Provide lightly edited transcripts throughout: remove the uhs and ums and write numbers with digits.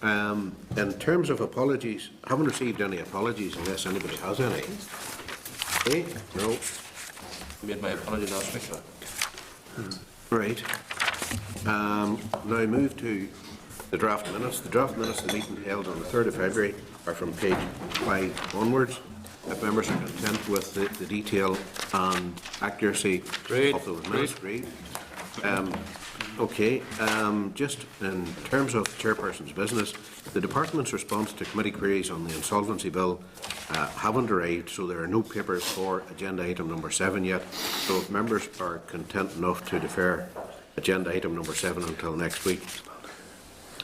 In terms of apologies, I haven't received any apologies unless anybody has any. Okay? No. I made my apology last week, sir. Right. Now move to the draft minutes. The draft minutes of the meeting held on the 3rd of February are from page 5 onwards. If members are content with the detail and accuracy of those minutes, great. Okay, just in terms of chairperson's business, the department's response to committee queries on the insolvency bill haven't arrived, so there are no papers for agenda item number 7 yet. So if members are content enough to defer agenda item number 7 until next week.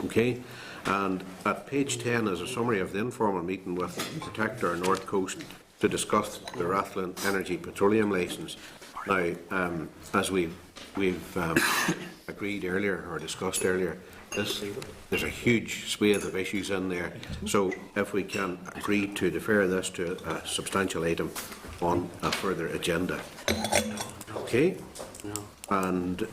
Okay, and at page 10 is a summary of the informal meeting with Protect Our North Coast to discuss the Rathlin Energy Petroleum licence. Now, as we've agreed earlier or discussed earlier, there's a huge swathe of issues in there. So if we can agree to defer this to a substantial item on a further agenda. Okay? And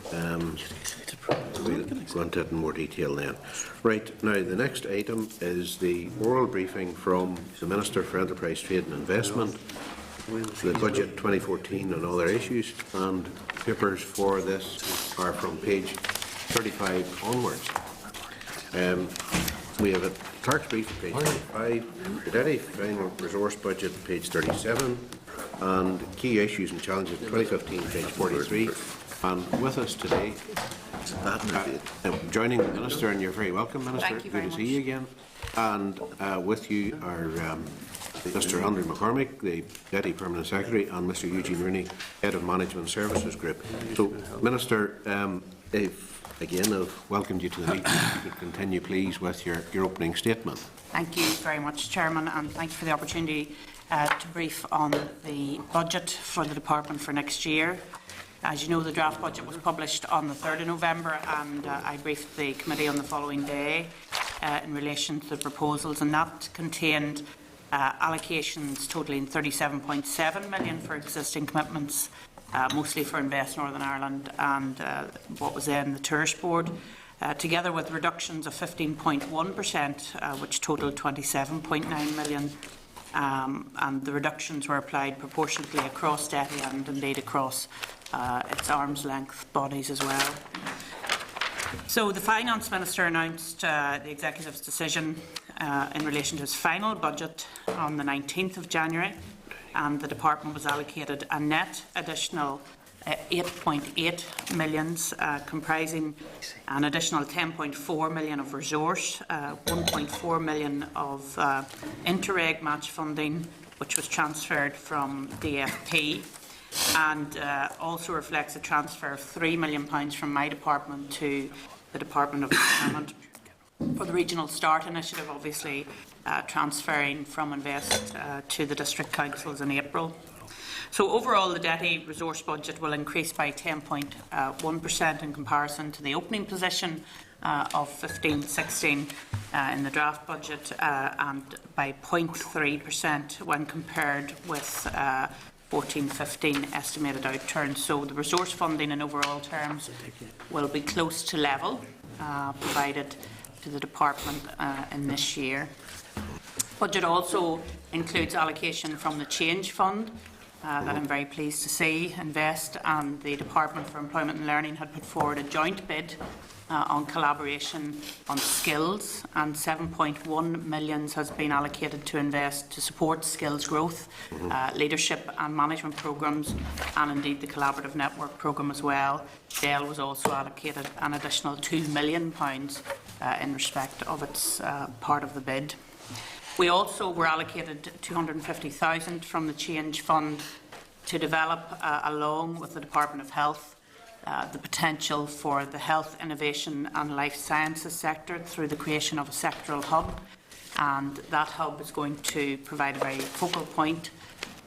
we'll go into it in more detail then. Right, now the next item is the oral briefing from the Minister for Enterprise, Trade and Investment, the budget 2014 and other issues, and papers for this are from page 35 onwards. We have a clerk's brief at page 35, the Deputy Final Resource Budget page 37, and key issues and challenges 2015 page 43. And with us today, joining the Minister, and you're very welcome, Minister. Thank you very Good to much. see you again. And with you are Mr. Andrew McCormick, the Deputy Permanent Secretary, and Mr. Eugene Rooney, Head of Management Services Group. So, Minister, I've welcomed you to the meeting. If you could continue, please, with your opening statement. Thank you very much, Chairman, and thank you for the opportunity to brief on the budget for the Department for next year. As you know, the draft budget was published on the 3rd of November, and I briefed the committee on the following day in relation to the proposals, and that contained allocations totalling 37.7 million for existing commitments, mostly for Invest Northern Ireland and what was then the Tourist Board, together with reductions of 15.1%, which totalled 27.9 million. And the reductions were applied proportionately across DETI and indeed across its arm's length bodies as well. So the Finance Minister announced the Executive's decision in relation to his final budget on the 19th of January, and the Department was allocated a net additional 8.8 million, comprising an additional 10.4 million of resource, 1.4 million of Interreg match funding, which was transferred from DFP, and also reflects a transfer of £3 million from my department to the Department of Environment for the Regional Start Initiative, obviously transferring from Invest to the District Councils in April. So overall, the DETI resource budget will increase by 10.1% in comparison to the opening position of 15-16 in the draft budget, and by 0.3% when compared with 14-15 estimated outturns. So the resource funding in overall terms will be close to level provided to the department in this year. Budget also includes allocation from the Change Fund that I'm very pleased to see. Invest and the Department for Employment and Learning had put forward a joint bid on collaboration on skills, and 7.1 million has been allocated to Invest to support skills growth, leadership and management programmes, and indeed the collaborative network programme as well. DEL was also allocated an additional £2 million in respect of its part of the bid. We also were allocated 250,000 from the Change Fund to develop, along with the Department of Health, the potential for the health, innovation and life sciences sector through the creation of a sectoral hub. And that hub is going to provide a very focal point,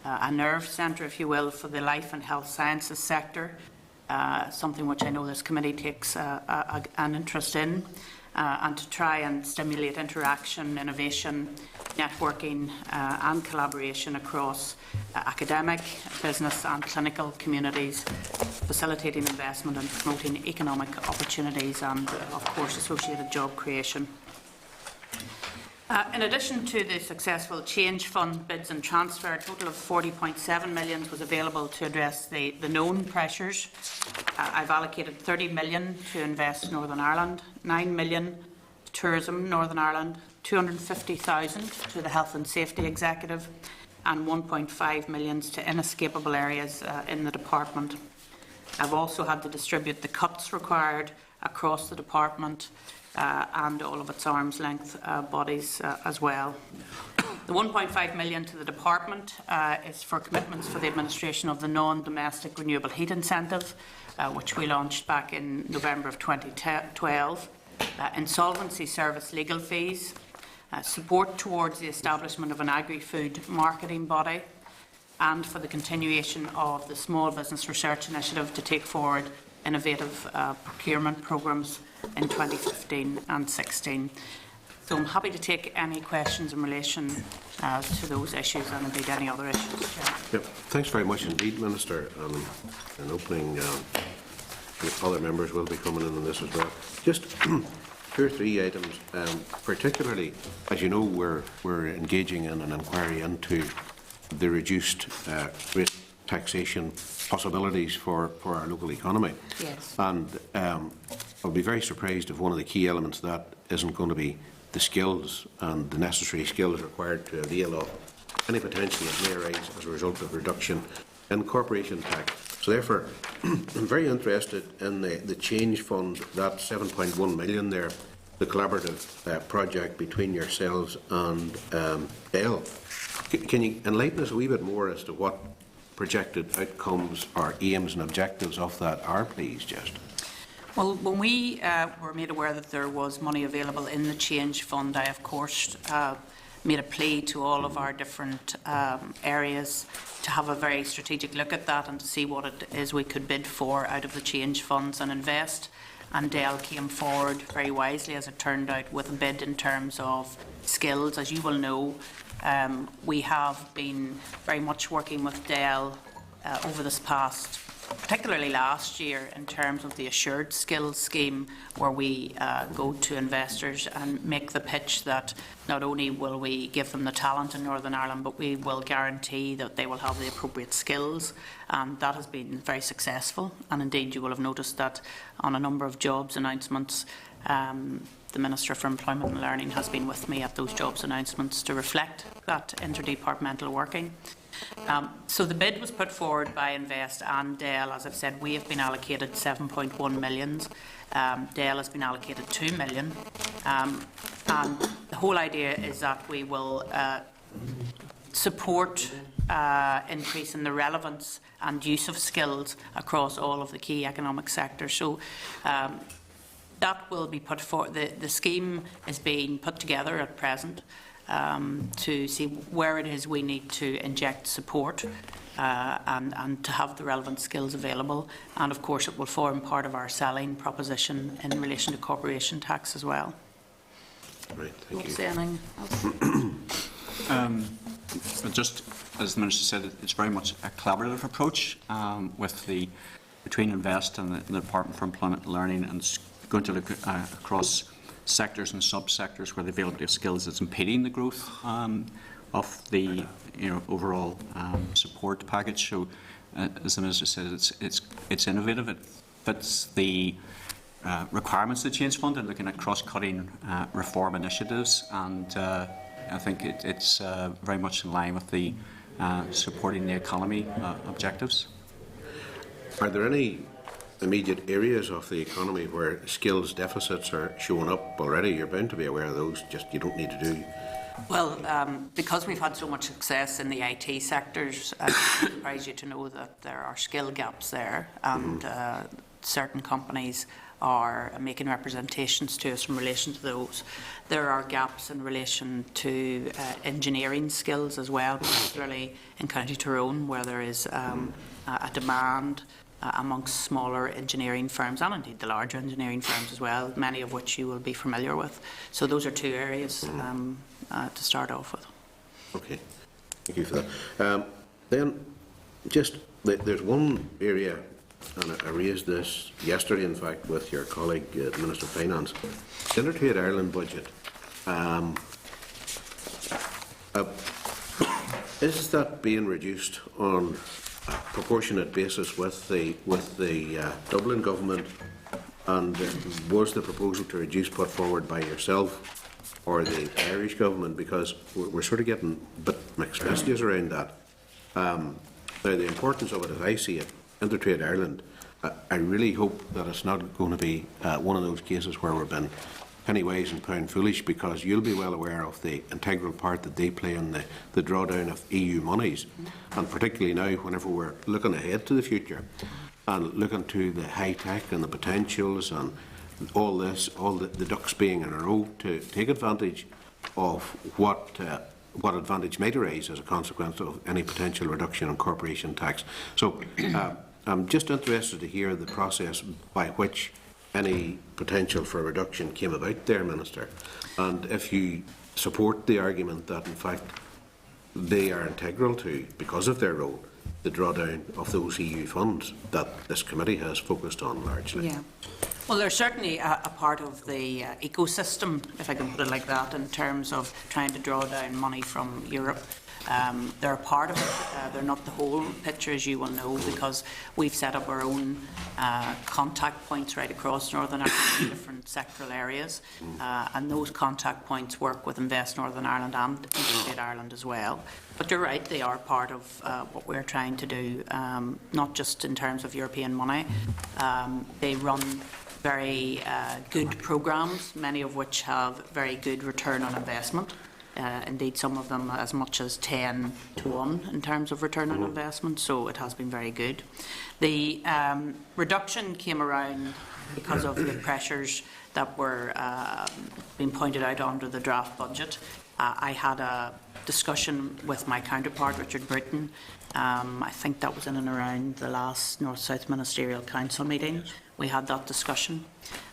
a nerve centre, if you will, for the life and health sciences sector, something which I know this committee takes an interest in. And to try and stimulate interaction, innovation, networking and collaboration across academic, business and clinical communities, facilitating investment and promoting economic opportunities and, of course, associated job creation. In addition to the successful Change Fund bids and transfer, a total of 40.7 million was available to address the known pressures. I've allocated 30 million to Invest Northern Ireland, 9 million to Tourism Northern Ireland, 250,000 to the Health and Safety Executive, and 1.5 million to inescapable areas in the department. I've also had to distribute the cuts required across the department and all of its arm's length bodies as well. The 1.5 million to the department is for commitments for the administration of the non-domestic renewable heat incentive, which we launched back in November of 2012, insolvency service legal fees, support towards the establishment of an agri-food marketing body, and for the continuation of the Small Business Research Initiative to take forward innovative procurement programmes in 2015 and 16. So I'm happy to take any questions in relation to those issues and indeed any other issues. Yep. Thanks very much indeed, Minister. In opening, other members will be coming in on this as well. Just 2 or 3 items, particularly, as you know, we're engaging in an inquiry into the reduced rate taxation possibilities for our local economy. Yes. And I'll be very surprised if one of the key elements of that isn't going to be the skills and the necessary skills required to avail of any potential that may arise as a result of reduction in corporation tax. So therefore, I'm very interested in the Change Fund, that 7.1 million there, the collaborative project between yourselves and Bell. Can you enlighten us a wee bit more as to what projected outcomes or aims and objectives of that are, please, just? Well, when we were made aware that there was money available in the Change Fund, I, of course, made a plea to all of our different areas to have a very strategic look at that and to see what it is we could bid for out of the Change Funds and invest. And Dell came forward very wisely, as it turned out, with a bid in terms of skills. As you will know, we have been very much working with Dell over this past, particularly last year, in terms of the Assured Skills Scheme, where we go to investors and make the pitch that not only will we give them the talent in Northern Ireland, but we will guarantee that they will have the appropriate skills. And that has been very successful. And indeed, you will have noticed that on a number of jobs announcements, the Minister for Employment and Learning has been with me at those jobs announcements to reflect that interdepartmental working. So the bid was put forward by Invest and Dell. As I've said, we have been allocated 7.1 million. Dell has been allocated 2 million. And the whole idea is that we will support increase in the relevance and use of skills across all of the key economic sectors. So that will be put forward. The scheme is being put together at present to see where it is we need to inject support and to have the relevant skills available. And of course it will form part of our selling proposition in relation to corporation tax as well. Right, thank you. Say anything else? Just as the Minister said, it's very much a collaborative approach between Invest and the Department for Employment and Learning, and it's going to look across sectors and sub-sectors where the availability of skills is impeding the growth of the overall support package. So, as the Minister said, it's innovative. It fits the requirements of the Change Fund and looking at cross-cutting reform initiatives, and I think it's very much in line with the supporting the economy objectives. Are there any immediate areas of the economy where skills deficits are showing up already? You're bound to be aware of those, just you don't need to do. Well, because we've had so much success in the IT sectors, I surprise you to know that there are skill gaps there, and certain companies are making representations to us in relation to those. There are gaps in relation to engineering skills as well, particularly in County Tyrone, where there is a demand amongst smaller engineering firms and indeed the larger engineering firms as well, many of which you will be familiar with. So those are 2 areas to start off with. Okay, thank you for that. Then just there's one area, and I raised this yesterday in fact with your colleague, the Minister of Finance. The Intertrade Ireland budget Is that being reduced on a proportionate basis with the Dublin government? And was the proposal to reduce put forward by yourself or the Irish government? Because we're sort of getting a bit mixed messages around that. Now, the importance of it, as I see it, Intertrade Ireland, I really hope that it's not going to be one of those cases where we've been penny wise and pound foolish, because you'll be well aware of the integral part that they play in the drawdown of EU monies, and particularly now whenever we're looking ahead to the future and looking to the high tech and the potentials and all this, all the ducks being in a row to take advantage of what advantage might arise as a consequence of any potential reduction in corporation tax. So I'm just interested to hear the process by which any potential for a reduction came about there, Minister, and if you support the argument that in fact they are integral to, because of their role, the drawdown of those EU funds that this committee has focused on largely. Yeah. Well, they're certainly a part of the ecosystem, if I can put it like that, in terms of trying to draw down money from Europe. They're a part of it. They're not the whole picture, as you will know, because we've set up our own contact points right across Northern Ireland in different sectoral areas, and those contact points work with Invest Northern Ireland and Intertrade Ireland as well. But you're right, they are part of what we're trying to do, not just in terms of European money. They run very good programmes, many of which have very good return on investment. Indeed, some of them as much as 10 to 1 in terms of return on investment, so it has been very good. The reduction came around because of the pressures that were being pointed out under the draft budget. I had a discussion with my counterpart, Richard Britton. I think that was in and around the last North-South Ministerial Council meeting. We had that discussion.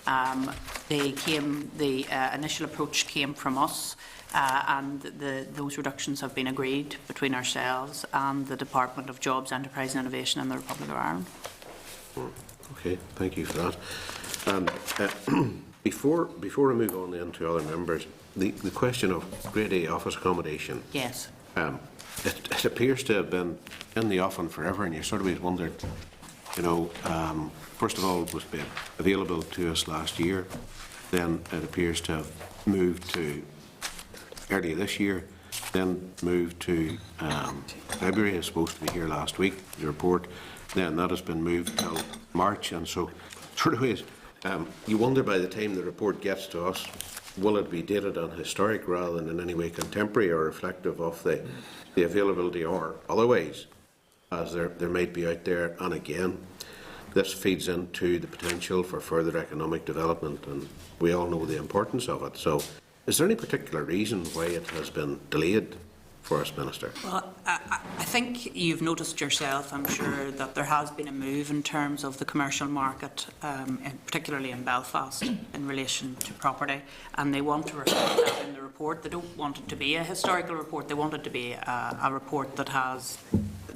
The initial approach came from us. And those reductions have been agreed between ourselves and the Department of Jobs, Enterprise and Innovation in the Republic of Ireland. Okay, thank you for that. And before we move on then to other members, the question of Grade A office accommodation. Yes. It appears to have been in the offing forever, and you sort of always wondered, you know, first of all, it was available to us last year. Then it appears to have moved to earlier this year, then moved to February. It's supposed to be here last week, the report. Then that has been moved till March, and so sort of ways, you wonder by the time the report gets to us, will it be dated on historic rather than in any way contemporary or reflective of the availability or otherwise, as there might be out there. And again, this feeds into the potential for further economic development, and we all know the importance of it. So is there any particular reason why it has been delayed for us, Minister? Well, I think you've noticed yourself, I'm sure, that there has been a move in terms of the commercial market, particularly in Belfast, in relation to property, and they want to reflect that in the report. They don't want it to be a historical report, they want it to be a report that has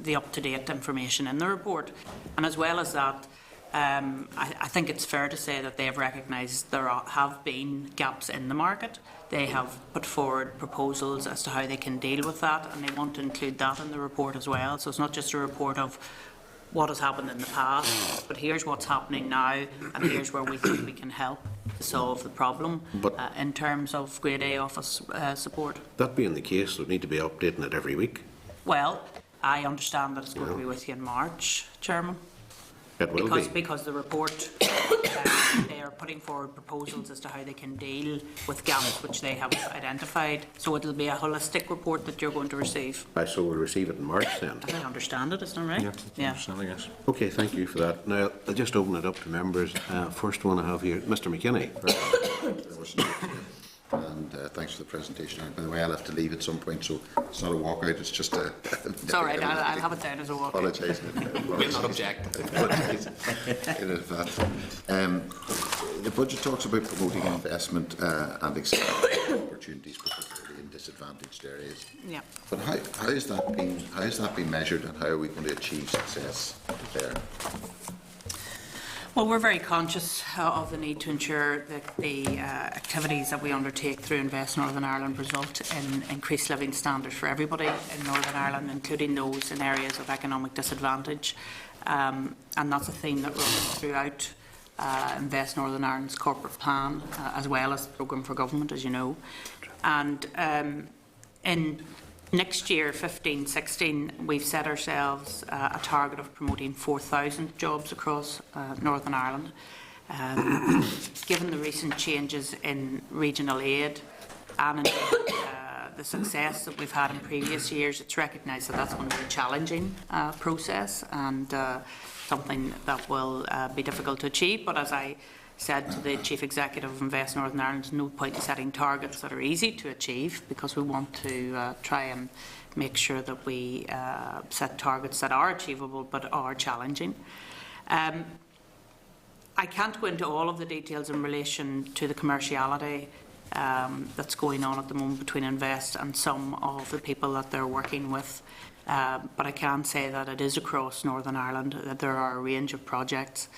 the up-to-date information in the report. And as well as that, I think it's fair to say that they have recognised there have been gaps in the market. They have put forward proposals as to how they can deal with that, and they want to include that in the report as well. So it's not just a report of what has happened in the past, but here's what's happening now, and here's where we think we can help to solve the problem in terms of Grade A office support. That being the case, we need to be updating it every week. Well, I understand that it's going to be with you in March, Chairman. It will be. Because the report, they are putting forward proposals as to how they can deal with gaps which they have identified. So it'll be a holistic report that you're going to receive. So we'll receive it in March then. As I understand it, isn't it right? Yeah. Yes. Okay, thank you for that. Now, I'll just open it up to members. First one I have here, Mr. McKinney. And thanks for the presentation. By the way, I'll have to leave at some point, so it's not a walkout, it's just a... It's all right, I'll have it down as a walk. Apologise. We'll not object. In advance. The budget talks about promoting investment and expanding opportunities, particularly in disadvantaged areas. Yeah. But how has that been measured, and how are we going to achieve success there? Well, we're very conscious of the need to ensure that the activities that we undertake through Invest Northern Ireland result in increased living standards for everybody in Northern Ireland, including those in areas of economic disadvantage. And that's a theme that runs throughout Invest Northern Ireland's corporate plan, as well as the programme for government, as you know. And in next year, 15-16, we've set ourselves a target of promoting 4,000 jobs across Northern Ireland. Given the recent changes in regional aid and indeed, the success that we've had in previous years, it's recognised that that's going to be a challenging process and something that will be difficult to achieve. But as I said to the Chief Executive of Invest Northern Ireland, there's no point in setting targets that are easy to achieve, because we want to try and make sure that we set targets that are achievable but are challenging. I can't go into all of the details in relation to the commerciality that's going on at the moment between Invest and some of the people that they're working with. But I can say that it is across Northern Ireland, that there are a range of projects.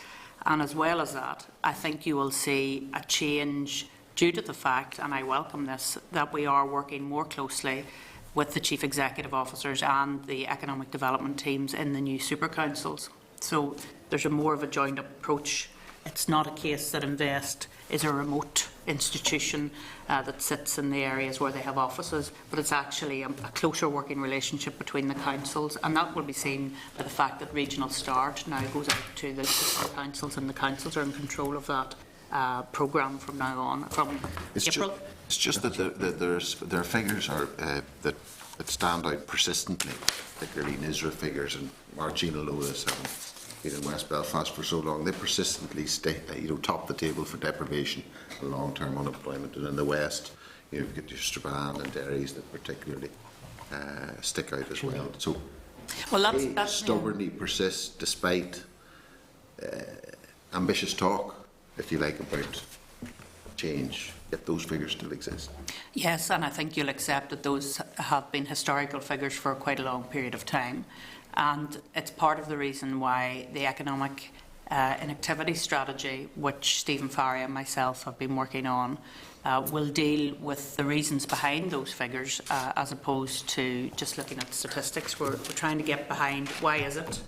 And as well as that, I think you will see a change due to the fact, and I welcome this, that we are working more closely with the Chief Executive Officers and the economic development teams in the new super councils. So there's a more of a joined up approach. It's not a case that Invest is a remote institution that sits in the areas where they have offices, but it's actually a closer working relationship between the councils, and that will be seen by the fact that Regional Start now goes out to the sister councils, and the councils are in control of that programme from now on, from April. It's just that there are figures that stand out persistently, particularly NISRA figures, and Margina Lois having been in West Belfast for so long. They persistently stay, top the table for deprivation and long-term unemployment. And in the West, you've got your Strabane and Derrys that particularly stick out as well. So, well, that's stubbornly persist despite ambitious talk, if you like, about change. Yet those figures still exist. Yes, and I think you'll accept that those have been historical figures for quite a long period of time. And it's part of the reason why the economic inactivity strategy, which Stephen Farry and myself have been working on, will deal with the reasons behind those figures as opposed to just looking at statistics. We're trying to get behind why is it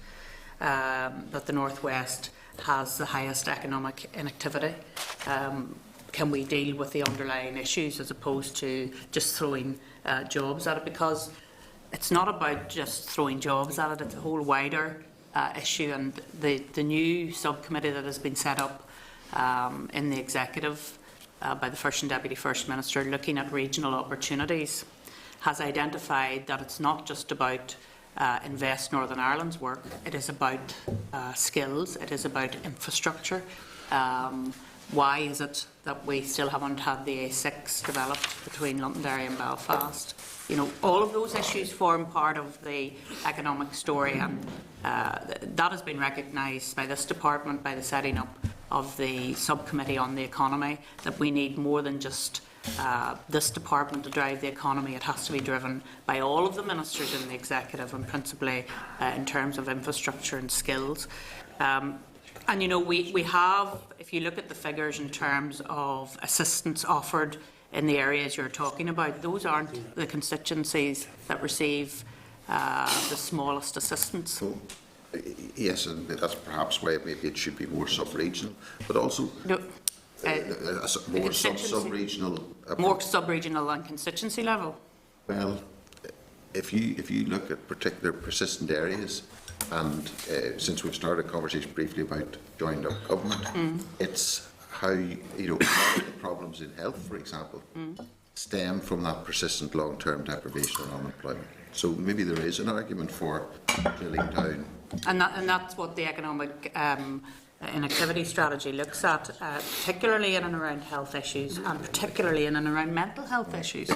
that the North West has the highest economic inactivity. Can we deal with the underlying issues as opposed to just throwing jobs at it? Because it's not about just throwing jobs at it, it's a whole wider issue. And the new subcommittee that has been set up in the Executive by the First and Deputy First Minister, looking at regional opportunities, has identified that it's not just about Invest Northern Ireland's work, it is about skills, it is about infrastructure. Why is it that we still haven't had the A6 developed between Londonderry and Belfast? All of those issues form part of the economic story, and that has been recognised by this department, by the setting up of the subcommittee on the economy, that we need more than just this department to drive the economy. It has to be driven by all of the ministers in the Executive, and principally in terms of infrastructure and skills. And we have, if you look at the figures in terms of assistance offered in the areas you're talking about, those aren't the constituencies that receive the smallest assistance. So, yes, and that's perhaps why maybe it should be more sub-regional, but also more sub-regional. More sub-regional than constituency level. Well, if you look at particular persistent areas, and since we've started a conversation briefly about joined-up government, it's how a lot of the problems in health, for example, stem from that persistent long-term deprivation and unemployment. So maybe there is an argument for drilling down. And that's what the economic inactivity strategy looks at, particularly in and around health issues, and particularly in and around mental health issues,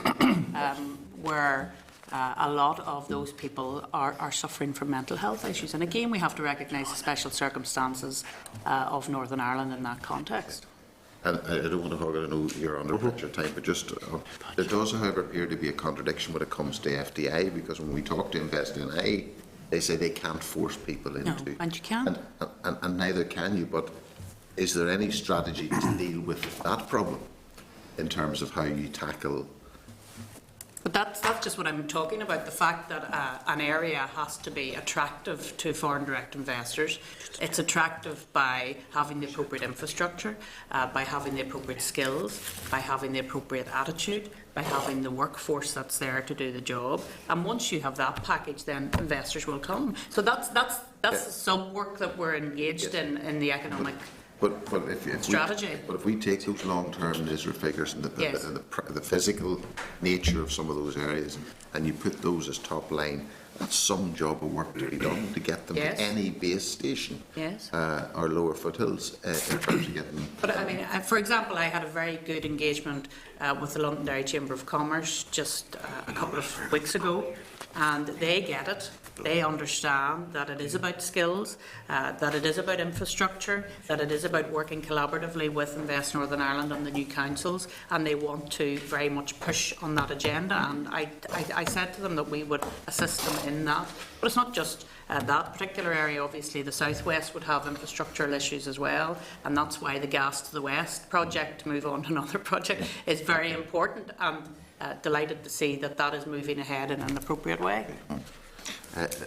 where a lot of those people are suffering from mental health issues. And again, we have to recognise the special circumstances of Northern Ireland in that context. And I don't want to hog it, I know you're under pressure time, but just there does, however, appear to be a contradiction when it comes to FDI, because when we talk to Invest NI, they say they can't force people into. No, and you can't. And neither can you, but is there any strategy to deal with that problem in terms of how you tackle? But that's just what I'm talking about, the fact that an area has to be attractive to foreign direct investors. It's attractive by having the appropriate infrastructure, by having the appropriate skills, by having the appropriate attitude, by having the workforce that's there to do the job. And once you have that package, then investors will come. So that's the sub-work that we're engaged in the economic But if strategy. If we take those long-term NISRA figures and the physical nature of some of those areas, and you put those as top line, that's some job of work to be done to get them to any base station or lower foothills in terms of getting them. But I mean, for example, I had a very good engagement with the Londonderry Chamber of Commerce just a couple of weeks ago, and they get it. They understand that it is about skills, that it is about infrastructure, that it is about working collaboratively with Invest Northern Ireland and the new councils, and they want to very much push on that agenda. And I said to them that we would assist them in that. But it's not just that particular area. Obviously, the southwest would have infrastructural issues as well, and that's why the Gas to the West project, to move on to another project, is very important. And delighted to see that that is moving ahead in an appropriate way.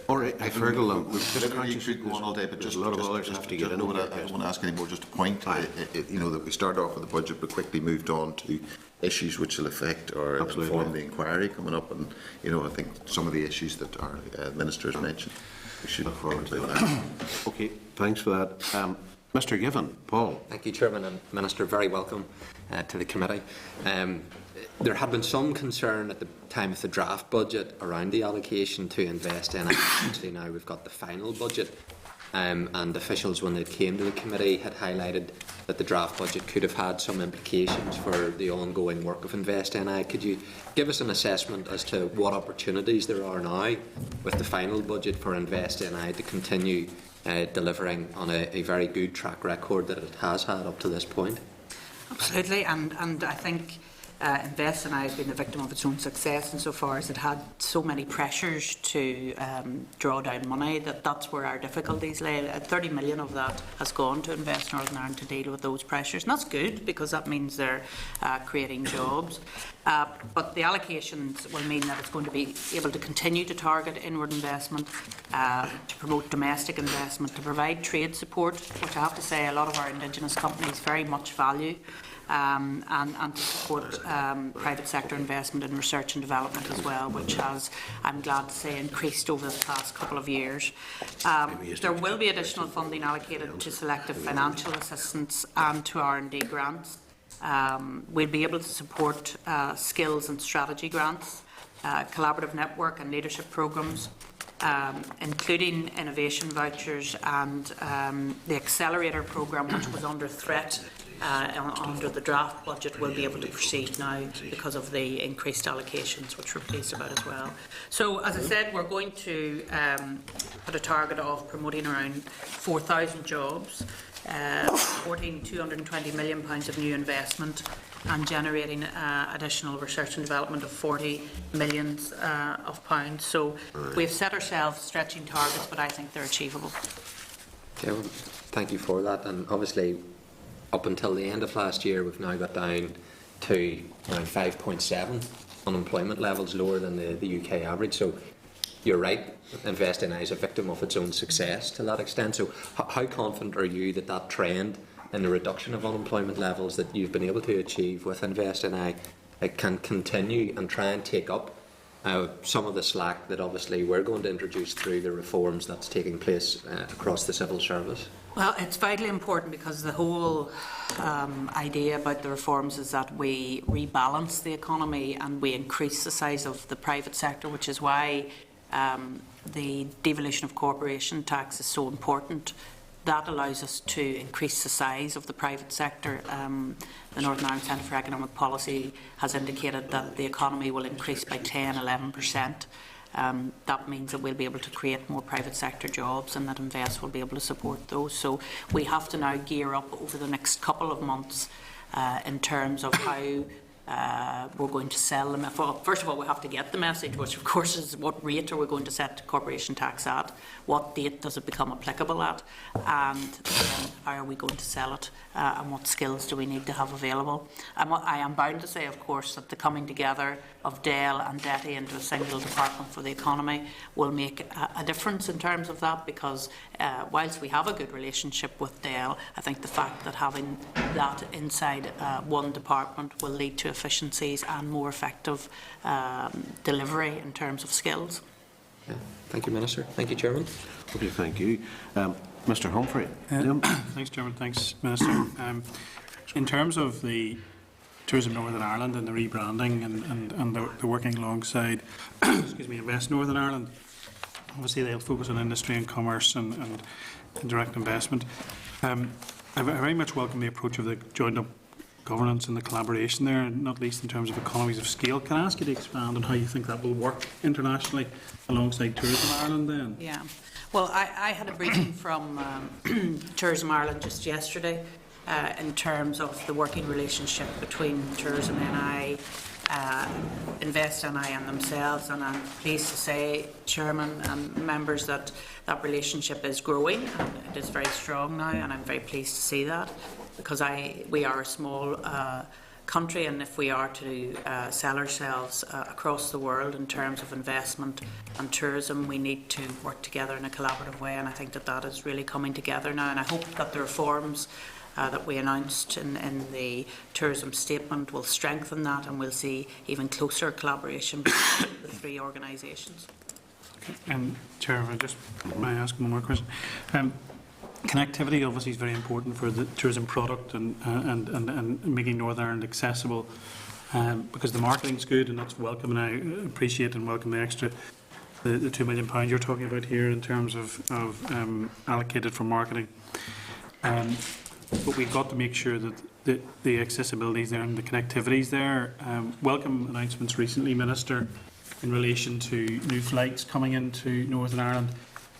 All right, I've heard a lot. You could go on all day, but just a lot of others have to get in. I don't want to ask any more. Just a point, you know, that we started off with the budget, but quickly moved on to issues which will affect or inform the inquiry coming up, and you know, I think some of the issues that our minister has mentioned, we should look forward to that. Okay, thanks for that. Mr. Given, Paul. Thank you, Chairman, and Minister. Very welcome to the committee. There had been some concern at the time of the draft budget around the allocation to Invest NI. Actually, now we've got the final budget, and officials, when they came to the committee, had highlighted that the draft budget could have had some implications for the ongoing work of Invest NI. Could you give us an assessment as to what opportunities there are now with the final budget for Invest NI to continue delivering on a very good track record that it has had up to this point? Absolutely, and I think Invest NI has been the victim of its own success insofar as it had so many pressures to draw down money that's where our difficulties lay. 30 million of that has gone to Invest Northern Ireland to deal with those pressures, and that's good because that means they're creating jobs. But the allocations will mean that it's going to be able to continue to target inward investment, to promote domestic investment, to provide trade support, which I have to say a lot of our Indigenous companies very much value. And to support private sector investment in research and development as well, which has, I'm glad to say, increased over the past couple of years. There will be additional funding allocated to selective financial assistance and to R&D grants. We'll be able to support skills and strategy grants, collaborative network and leadership programmes, including innovation vouchers and the accelerator programme, which was under threat under the draft budget, will be able to proceed now because of the increased allocations, which we're pleased about as well. So, as I said, we're going to put a target of promoting around 4,000 jobs, supporting £220 million of new investment, and generating additional research and development of £40 million of pounds. So we've set ourselves stretching targets, but I think they're achievable. Okay, well, thank you for that. And obviously, up until the end of last year, we've now got down to around 5.7 unemployment levels, lower than the UK average. So you're right, Invest NI is a victim of its own success to that extent. So how confident are you that that trend in the reduction of unemployment levels that you've been able to achieve with Invest NI can continue and try and take up some of the slack that obviously we're going to introduce through the reforms that's taking place across the civil service? Well, it's vitally important because the whole idea about the reforms is that we rebalance the economy and we increase the size of the private sector, which is why the devolution of corporation tax is so important. That allows us to increase the size of the private sector. The Northern Ireland Centre for Economic Policy has indicated that the economy will increase by 10–11%. That means that we'll be able to create more private sector jobs and that Invest will be able to support those. So we have to now gear up over the next couple of months in terms of how we're going to sell them. First of all, we have to get the message, which of course is what rate are we going to set corporation tax at, what date does it become applicable at, and then how are we going to sell it, and what skills do we need to have available. And what I am bound to say, of course, that the coming together of DEL and DETI into a single department for the economy will make a difference in terms of that, because whilst we have a good relationship with DEL, I think the fact that having that inside one department will lead to efficiencies and more effective delivery in terms of skills. Yeah. Thank you, Minister. Thank you, Chairman. Okay, thank you. Mr Humphrey. Thanks, Chairman. Thanks, Minister. In terms of the Tourism Northern Ireland and the rebranding and the working alongside excuse me, Invest Northern Ireland, obviously they'll focus on industry and commerce and direct investment. I very much welcome the approach of the joined-up governance and the collaboration there, and not least in terms of economies of scale. Can I ask you to expand on how you think that will work internationally alongside Tourism Ireland then? Yeah. Well, I had a briefing from Tourism Ireland just yesterday in terms of the working relationship between Tourism NI, Invest NI and themselves, and I'm pleased to say, Chairman and members, that that relationship is growing and it is very strong now, and I'm very pleased to see that, because we are a small country, and if we are to sell ourselves across the world in terms of investment and tourism, we need to work together in a collaborative way, and I think that is really coming together now, and I hope that the reforms that we announced in the tourism statement will strengthen that, and we'll see even closer collaboration between the three organisations. Okay. And Chairman, may I ask one more question? Connectivity obviously is very important for the tourism product and making Northern Ireland accessible, because the marketing's good and that's welcome, and I appreciate and welcome the extra, the £2 million you're talking about here in terms of allocated for marketing. But we've got to make sure that the accessibility is there and the connectivity is there. Welcome announcements recently, Minister, in relation to new flights coming into Northern Ireland.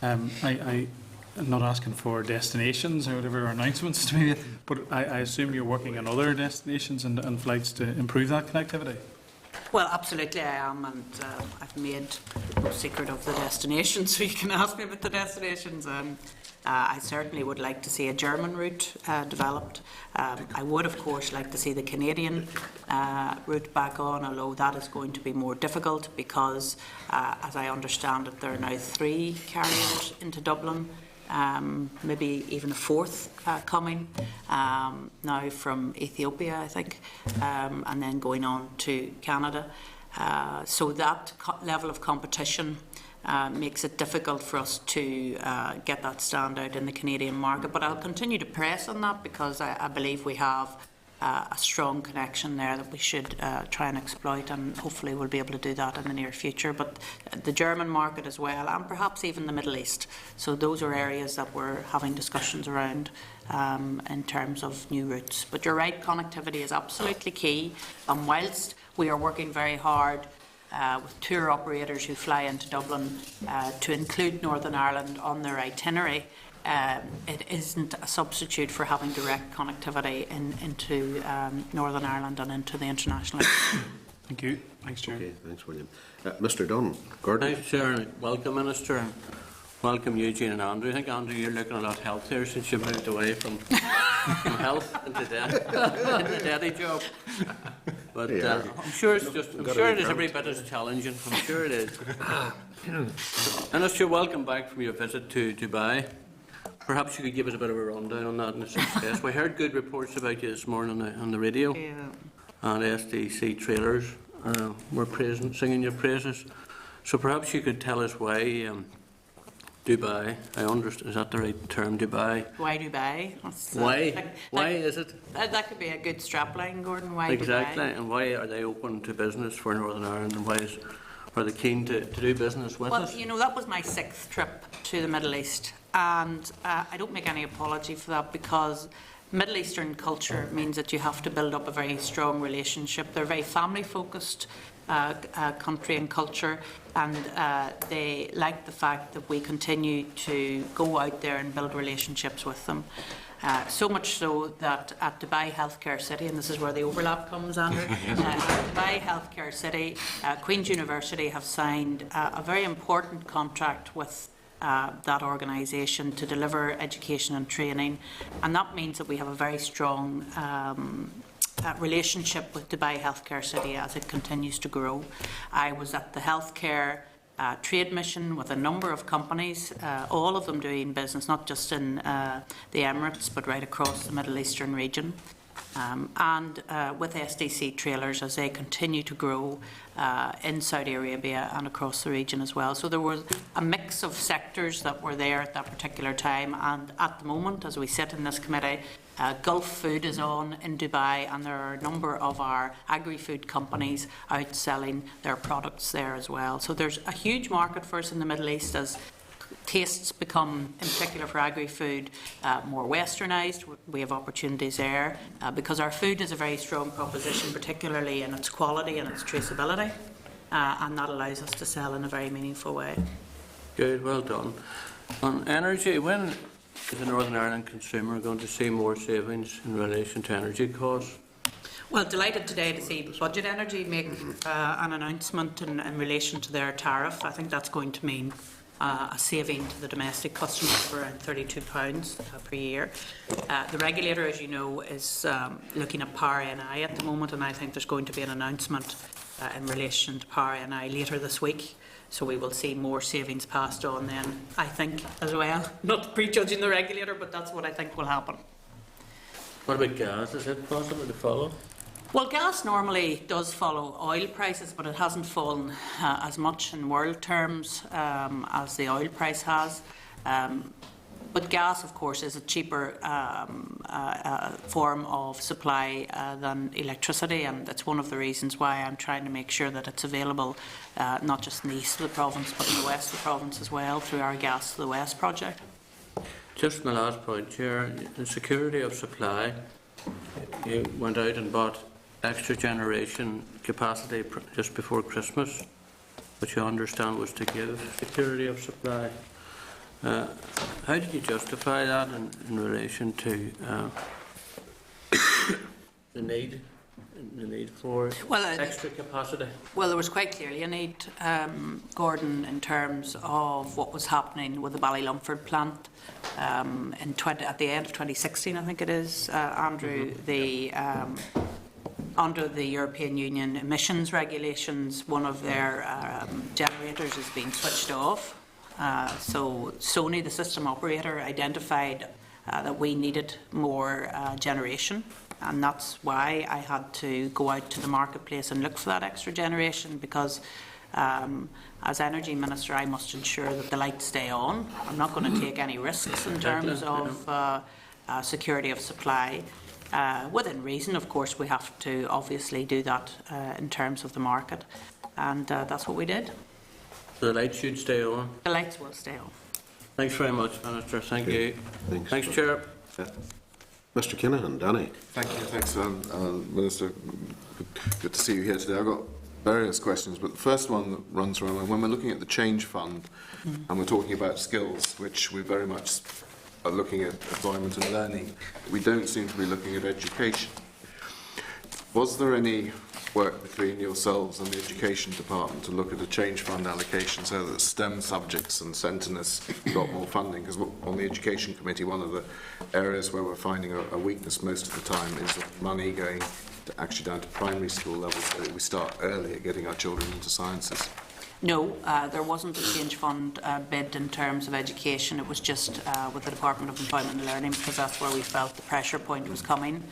I'm not asking for destinations or whatever announcements to be made, but I assume you're working on other destinations and flights to improve that connectivity. Well, absolutely I am, and I've made no secret of the destinations, so you can ask me about the destinations. I certainly would like to see a German route developed. I would, of course, like to see the Canadian route back on, although that is going to be more difficult because, as I understand it, there are now 3 carriers into Dublin. Maybe even a 4th coming now from Ethiopia, I think, and then going on to Canada. So that level of competition makes it difficult for us to get that standout in the Canadian market. But I'll continue to press on that, because I believe we have a strong connection there that we should try and exploit, and hopefully we'll be able to do that in the near future. But the German market as well, and perhaps even the Middle East. So those are areas that we're having discussions around in terms of new routes. But you're right, connectivity is absolutely key. And whilst we are working very hard with tour operators who fly into Dublin to include Northern Ireland on their itinerary, it isn't a substitute for having direct connectivity into Northern Ireland and into the international. Thank you. Thanks, Chair. Okay, thanks, William. Mr Dunn, Gordon. Thanks, Chair. Welcome, Minister. Welcome, Eugene and Andrew. I think, Andrew, you're looking a lot healthier since you moved away from health into the daddy job. But I'm sure it is every bit as challenging. I'm sure it is. Minister, welcome back from your visit to Dubai. Perhaps you could give us a bit of a rundown on that and the success. We heard good reports about you this morning on the radio, and SDC trailers were singing your praises. So perhaps you could tell us why Dubai. I understand, is that the right term, Dubai? Why Dubai? Why is it? That could be a good strapline, Gordon. Why exactly, Dubai? And why are they open to business for Northern Ireland, and why are they keen to do business with us? Well, you know, that was my 6th trip to the Middle East, and I don't make any apology for that, because Middle Eastern culture means that you have to build up a very strong relationship. They're very family-focused country and culture, and they like the fact that we continue to go out there and build relationships with them. So much so that at Dubai Healthcare City, and this is where the overlap comes, Andrew, at Dubai Healthcare City, Queen's University have signed a very important contract with that organisation to deliver education and training, and that means that we have a very strong relationship with Dubai Healthcare City as it continues to grow. I was at the healthcare trade mission with a number of companies, all of them doing business not just in the Emirates but right across the Middle Eastern region. And with SDC trailers as they continue to grow in Saudi Arabia and across the region as well. So there was a mix of sectors that were there at that particular time, and at the moment, as we sit in this committee, Gulf Food is on in Dubai, and there are a number of our agri-food companies out selling their products there as well. So there's a huge market for us in the Middle East as tastes become, in particular for agri-food, more westernised. We have opportunities there because our food is a very strong proposition, particularly in its quality and its traceability, and that allows us to sell in a very meaningful way. Good, well done. On energy, when is the Northern Ireland consumer going to see more savings in relation to energy costs? Well, delighted today to see Budget Energy make an announcement in relation to their tariff. I think that's going to mean a saving to the domestic customers of around £32 per year. The regulator, as you know, is looking at Power NI at the moment, and I think there's going to be an announcement in relation to Power NI later this week. So we will see more savings passed on then, I think, as well. Not prejudging the regulator, but that's what I think will happen. What about gas? Is it possible to follow? Well, gas normally does follow oil prices, but it hasn't fallen as much in world terms as the oil price has. But gas, of course, is a cheaper form of supply than electricity, and that's one of the reasons why I'm trying to make sure that it's available not just in the east of the province, but in the west of the province as well, through our Gas to the West project. Just my last point, Chair, the security of supply. You went out and bought extra generation capacity just before Christmas, which I understand was to give security of supply. How did you justify that in relation to the need for extra capacity? Well, there was quite clearly a need, Gordon, in terms of what was happening with the Ballylumford plant at the end of 2016, I think it is, Andrew. Under the European Union emissions regulations, one of their generators is being switched off. So Sony, the system operator, identified that we needed more generation, and that's why I had to go out to the marketplace and look for that extra generation, because as Energy Minister I must ensure that the lights stay on. I'm not going to take any risks in terms of security of supply. Within reason, of course, we have to obviously do that in terms of the market, and that's what we did. The lights should stay on. The lights will stay on. Thanks very much, Minister. Thank you. Thanks, Chair. Mr. Kinahan, Danny. Thank you. Thanks, Minister. Good to see you here today. I've got various questions, but the first one that runs around when we're looking at the Change Fund and we're talking about skills, which we very much are looking at employment and learning, we don't seem to be looking at education. Was there any work between yourselves and the Education Department to look at a Change Fund allocation so that STEM subjects and centennials got more funding? Because on the Education Committee, one of the areas where we're finding a weakness most of the time is money going actually down to primary school level, so that we start early at getting our children into sciences. No, there wasn't a Change Fund bid in terms of education. It was just with the Department of Employment and Learning, because that's where we felt the pressure point was coming.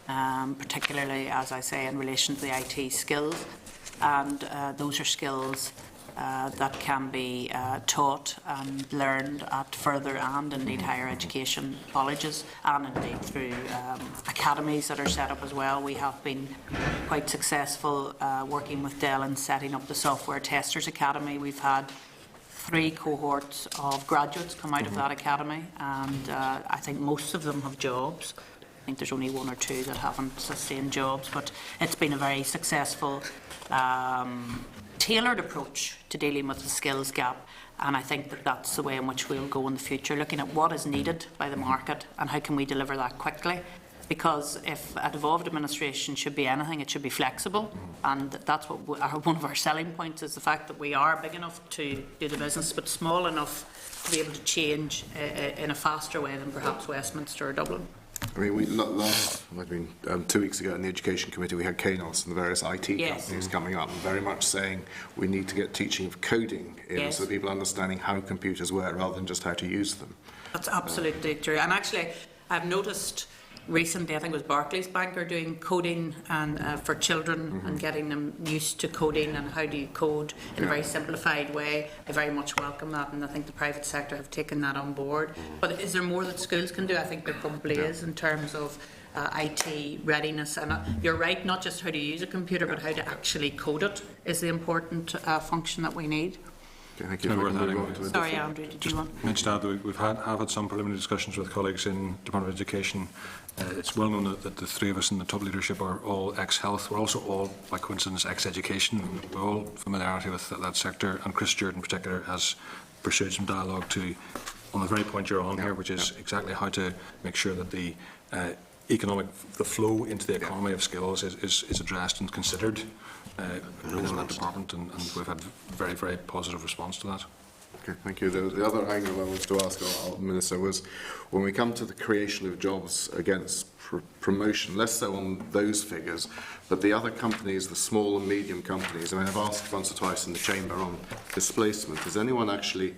Particularly, as I say, in relation to the IT skills, and those are skills that can be taught and learned at further and indeed higher education colleges, and indeed through academies that are set up as well. We have been quite successful working with Dell in setting up the Software Testers Academy. We've had 3 cohorts of graduates come out of that academy, and I think most of them have jobs. I think there's only 1 or 2 that haven't sustained jobs, but it's been a very successful tailored approach to dealing with the skills gap. And I think that that's the way in which we'll go in the future, looking at what is needed by the market and how can we deliver that quickly. Because if a devolved administration should be anything, it should be flexible, and that's what one of our selling points is, the fact that we are big enough to do the business, but small enough to be able to change in a faster way than perhaps Westminster or Dublin. I mean, last, 2 weeks ago in the Education Committee, we had KNOS and the various IT Yes. companies coming up and very much saying we need to get teaching of coding in, Yes. so that people understanding how computers work rather than just how to use them. That's absolutely true. And actually, I've noticed recently, I think it was Barclays Bank are doing coding and for children and getting them used to coding and how do you code in a very simplified way. I very much welcome that, and I think the private sector have taken that on board. But is there more that schools can do? I think there probably is in terms of IT readiness. And you're right, not just how to use a computer, but how to actually code it is the important function that we need. Okay, thank you. If I can move on to a Sorry, different- Andrew, did you want? mentioned that we've had some preliminary discussions with colleagues in Department of Education. It's well known that the three of us in the top leadership are all ex-health. We're also all, by coincidence, ex-education. We're all familiarity with that sector, and Chris Stewart in particular has pursued some dialogue on the very point you're on here, which is exactly how to make sure that the flow into the economy of skills is addressed and considered within that department, and we've had very, very positive response to that. Okay, thank you. The other angle I wanted to ask our Minister was, when we come to the creation of jobs against promotion, less so on those figures, but the other companies, the small and medium companies, I mean, I've asked once or twice in the Chamber on displacement, is anyone actually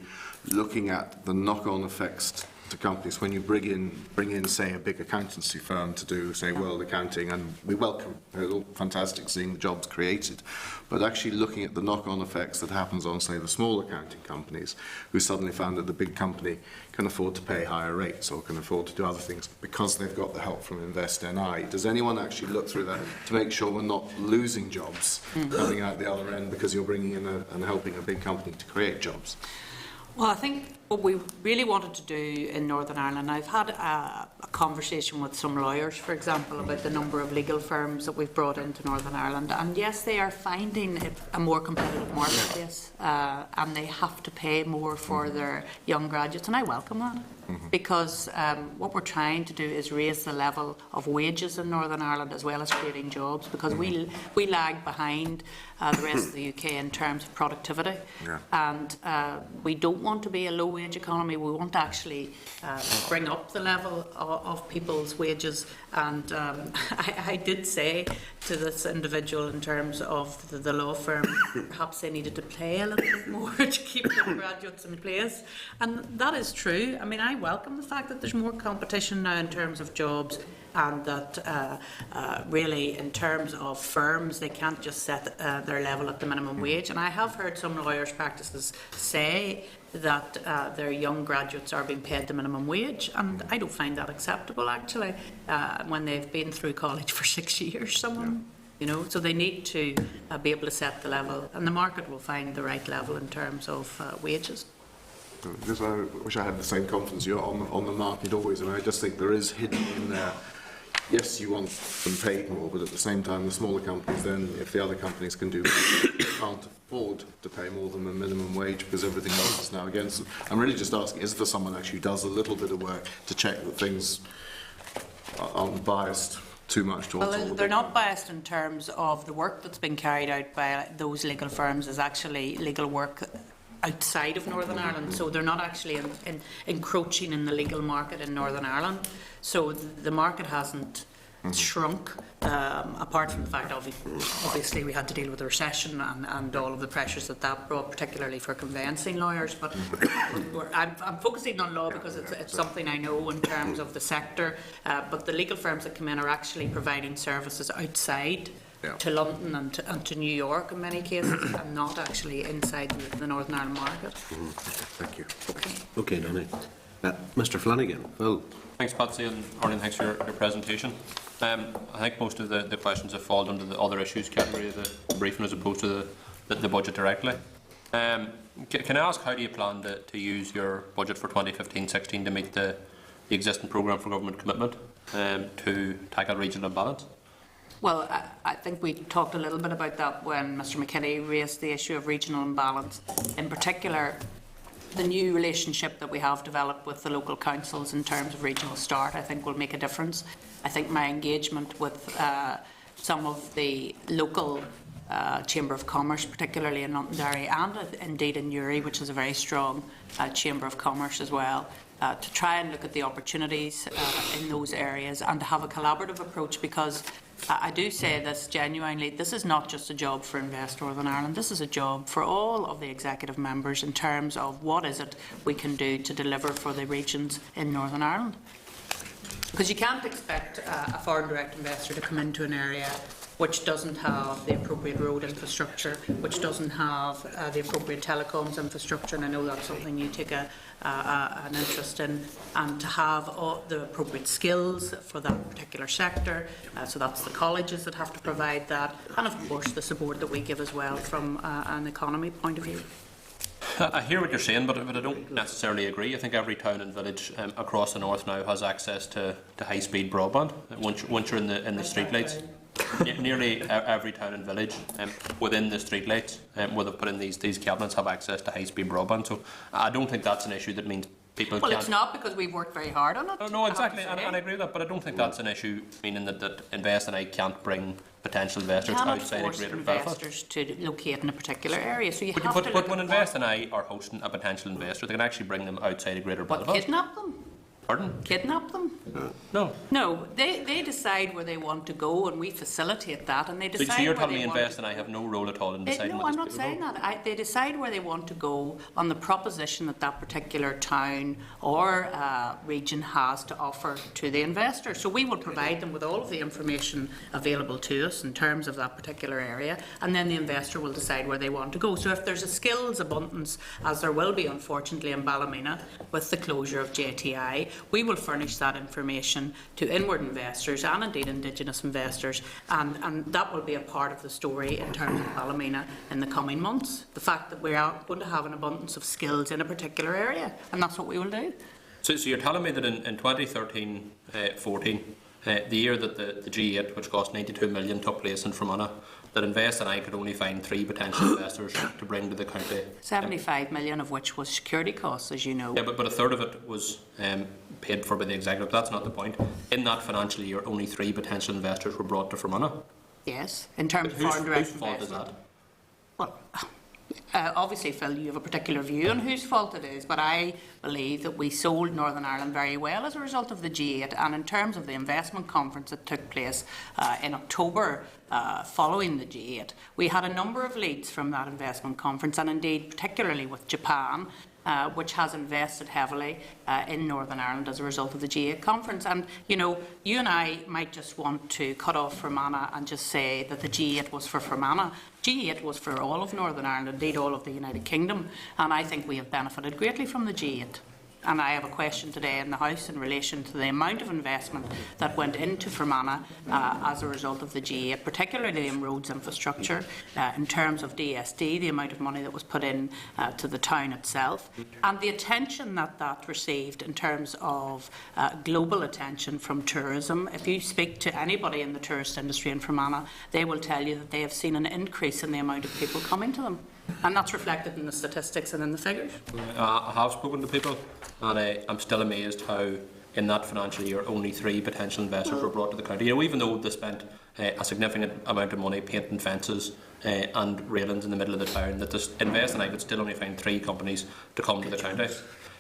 looking at the knock-on effects to companies when you bring in, say, a big accountancy firm to do, say, world accounting, and we welcome, it's all fantastic seeing the jobs created, but actually looking at the knock-on effects that happens on, say, the small accounting companies who suddenly found that the big company can afford to pay higher rates or can afford to do other things because they've got the help from Invest NI. Does anyone actually look through that to make sure we're not losing jobs coming out the other end because you're bringing in and helping a big company to create jobs? Well, I think what we really wanted to do in Northern Ireland, I've had a conversation with some lawyers, for example, about the number of legal firms that we've brought into Northern Ireland. And yes, they are finding it a more competitive marketplace, and they have to pay more for their young graduates. And I welcome that, because what we're trying to do is raise the level of wages in Northern Ireland as well as creating jobs, because we lag behind the rest of the UK in terms of productivity. And we don't want to be a low-wage economy. We want to actually bring up the level of people's wages. And I did say to this individual, in terms of the law firm, perhaps they needed to pay a little bit more to keep their graduates in place. And that is true. I mean, I welcome the fact that there's more competition now in terms of jobs, and that really in terms of firms, they can't just set their level at the minimum wage. And I have heard some lawyers' practices say that their young graduates are being paid the minimum wage, and I don't find that acceptable, actually, when they've been through college for 6 years, you know, so they need to be able to set the level, and the market will find the right level in terms of wages. Because I wish I had the same confidence you're on the market always. I mean, I just think there is hidden in there. Yes, you want them paid more, but at the same time, the smaller companies, then, if the other companies can do more, can't afford to pay more than the minimum wage because everything else is now against them. I'm really just asking, is there someone actually who does a little bit of work to check that things aren't biased too much towards all Well, of they're it? not biased in terms of the work that's been carried out by those legal firms is actually legal work outside of Northern Ireland, so they're not actually encroaching in the legal market in Northern Ireland. So the market hasn't shrunk, apart from the fact obviously we had to deal with the recession and all of the pressures that brought, particularly for conveyancing lawyers. But I'm focusing on law because it's something I know in terms of the sector, but the legal firms that come in are actually providing services outside to London and to New York in many cases, and not actually inside the Northern Ireland market. Thank you. Okay, Danny. Mr Flanagan, Phil. Thanks, Patsy, and Arlene, thanks for your presentation. I think most of the questions have fallen under the other issues category of the briefing as opposed to the budget directly. Can I ask, how do you plan to use your budget for 2015-16 to meet the existing programme for government commitment to tackle regional imbalance? Well, I think we talked a little bit about that when Mr McKinney raised the issue of regional imbalance. In particular, the new relationship that we have developed with the local councils in terms of regional start, I think will make a difference. I think my engagement with some of the local Chamber of Commerce, particularly in Londonderry and indeed in Newry, which is a very strong Chamber of Commerce as well, to try and look at the opportunities in those areas and to have a collaborative approach, because I do say this genuinely, this is not just a job for Invest Northern Ireland, this is a job for all of the executive members in terms of what is it we can do to deliver for the regions in Northern Ireland. Because you can't expect a foreign direct investor to come into an area which doesn't have the appropriate road infrastructure, which doesn't have the appropriate telecoms infrastructure, and I know that's something you take an interest in, and to have all the appropriate skills for that particular sector. So that's the colleges that have to provide that, and of course the support that we give as well from an economy point of view. I hear what you're saying, but I don't necessarily agree. I think every town and village across the north now has access to high-speed broadband once you're in the streetlights. Nearly every town and village within the streetlights where they've put in these cabinets have access to high-speed broadband. So I don't think that's an issue that means people Well, can't... it's not, because we've worked very hard on it. No, exactly, and I agree with that, but I don't think that's an issue, meaning that Invest and I can't bring potential investors outside of Greater Belfast. investors to locate in a particular area, so you have to But look when at Invest and I are hosting a potential investor, they can actually bring them outside of Greater what, Belfast. kidnap them? Pardon? Kidnap them? No. No, they decide where they want to go, and we facilitate that, and they decide So you're where telling me they want Invest and I have no role at all in deciding No, where I'm these not people saying go? that. They decide where they want to go on the proposition that that particular town or region has to offer to the investor. So we will provide them with all of the information available to us in terms of that particular area, and then the investor will decide where they want to go. So if there's a skills abundance, as there will be unfortunately in Ballymena with the closure of JTI, we will furnish that information to inward investors and indeed Indigenous investors, and that will be a part of the story in terms of Ballymena in the coming months. The fact that we are going to have an abundance of skills in a particular area, and that's what we will do. So you're telling me that in 2013-14, the year that the G8, which cost 92 million, took place in Fermanagh, that Invest and I could only find 3 potential investors to bring to the county. 75 million of which was security costs, as you know. Yeah, but a third of it was paid for by the executive. That's not the point. In that financial year, only 3 potential investors were brought to Fermanagh. Yes, in terms of Whose foreign direct fault is investment. that? Well, obviously, Phil, you have a particular view on whose fault it is, but I believe that we sold Northern Ireland very well as a result of the G8, and in terms of the investment conference that took place in October following the G8, we had a number of leads from that investment conference, and indeed particularly with Japan, which has invested heavily in Northern Ireland as a result of the G8 conference. And, you know, you and I might just want to cut off Fermanagh and just say that the G8 was for Fermanagh. G8 was for all of Northern Ireland, indeed all of the United Kingdom, and I think we have benefited greatly from the G8. And I have a question today in the House in relation to the amount of investment that went into Fermanagh as a result of the G8, particularly in roads infrastructure, in terms of DSD, the amount of money that was put in to the town itself, and the attention that that received in terms of global attention from tourism. If you speak to anybody in the tourist industry in Fermanagh, they will tell you that they have seen an increase in the amount of people coming to them. And that's reflected in the statistics and in the figures. I have spoken to people, and I'm still amazed how in that financial year only 3 potential investors were brought to the county. You know, even though they spent a significant amount of money painting fences and railings in the middle of the town, that this Invest and I could still only find 3 companies to come to the county.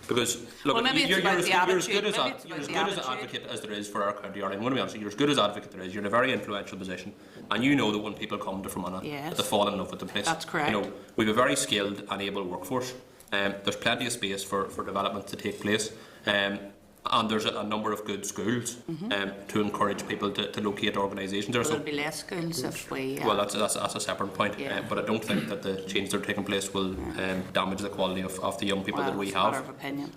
Because, look, Well, you're as good as attitude. an advocate as there is for our county, Arlene. I'm going to be honest, you're as good as advocate there is. You're in a very influential position, and you know that when people come to Fermanagh, Yes. that they fall in love with the place. That's correct. You know, we have a very skilled and able workforce. There's plenty of space for development to take place. And there's a number of good schools to encourage people to locate organisations there. Will So, there be less schools if we... well, that's a separate point. Yeah. But I don't think that the changes that are taking place will damage the quality of the young people that we it's a matter have. of opinion.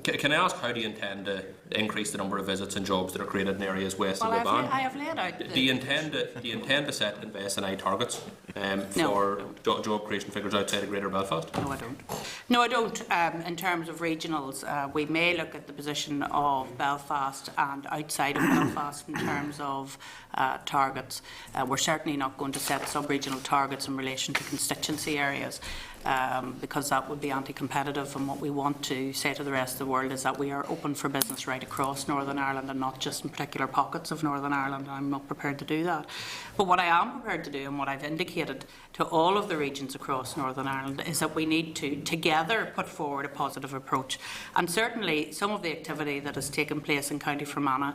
Can I ask, how do you intend to increase the number of visits and jobs that are created in areas west of the ban? I have laid out. Do you intend to set invest-in-eye targets No. for job creation figures outside of Greater Belfast? No, I don't. No, I don't. In terms of regionals, we may look at the position of Belfast and outside of Belfast in terms of targets. We're certainly not going to set sub-regional targets in relation to constituency areas. Because that would be anti-competitive, and what we want to say to the rest of the world is that we are open for business right across Northern Ireland and not just in particular pockets of Northern Ireland. I'm not prepared to do that. But what I am prepared to do, and what I've indicated to all of the regions across Northern Ireland, is that we need to together put forward a positive approach. And certainly some of the activity that has taken place in County Fermanagh